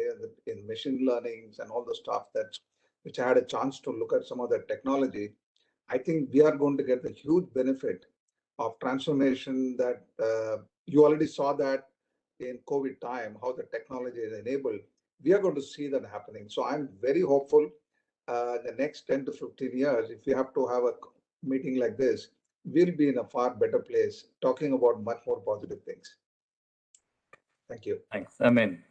in machine learnings and all the stuff which I had a chance to look at some of the technology. I think we are going to get the huge benefit of transformation that you already saw that in COVID time, how the technology is enabled. We are going to see that happening. So I'm very hopeful the next 10 to 15 years, if we have to have a meeting like this, we'll be in a far better place talking about much more positive things. Thank you. Thanks. Amen.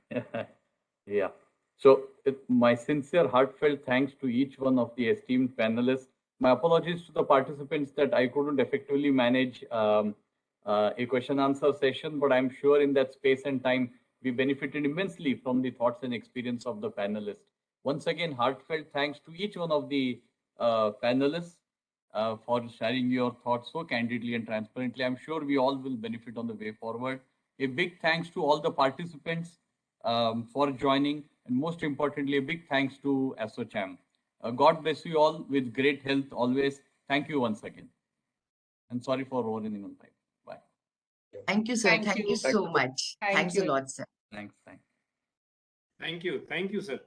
Yeah. So my sincere, heartfelt thanks to each one of the esteemed panelists. My apologies to the participants that I couldn't effectively manage a question answer session, but I'm sure in that space and time, we benefited immensely from the thoughts and experience of the panelists. Once again, heartfelt thanks to each one of the panelists for sharing your thoughts so candidly and transparently. I'm sure we all will benefit on the way forward. A big thanks to all the participants for joining, and most importantly, a big thanks to ASSOCHAM. God bless you all with great health always. Thank you once again. And sorry for running on time. Bye. Thank you, sir. Thank you so much. Thanks a lot, sir. Thanks. Thank you, sir.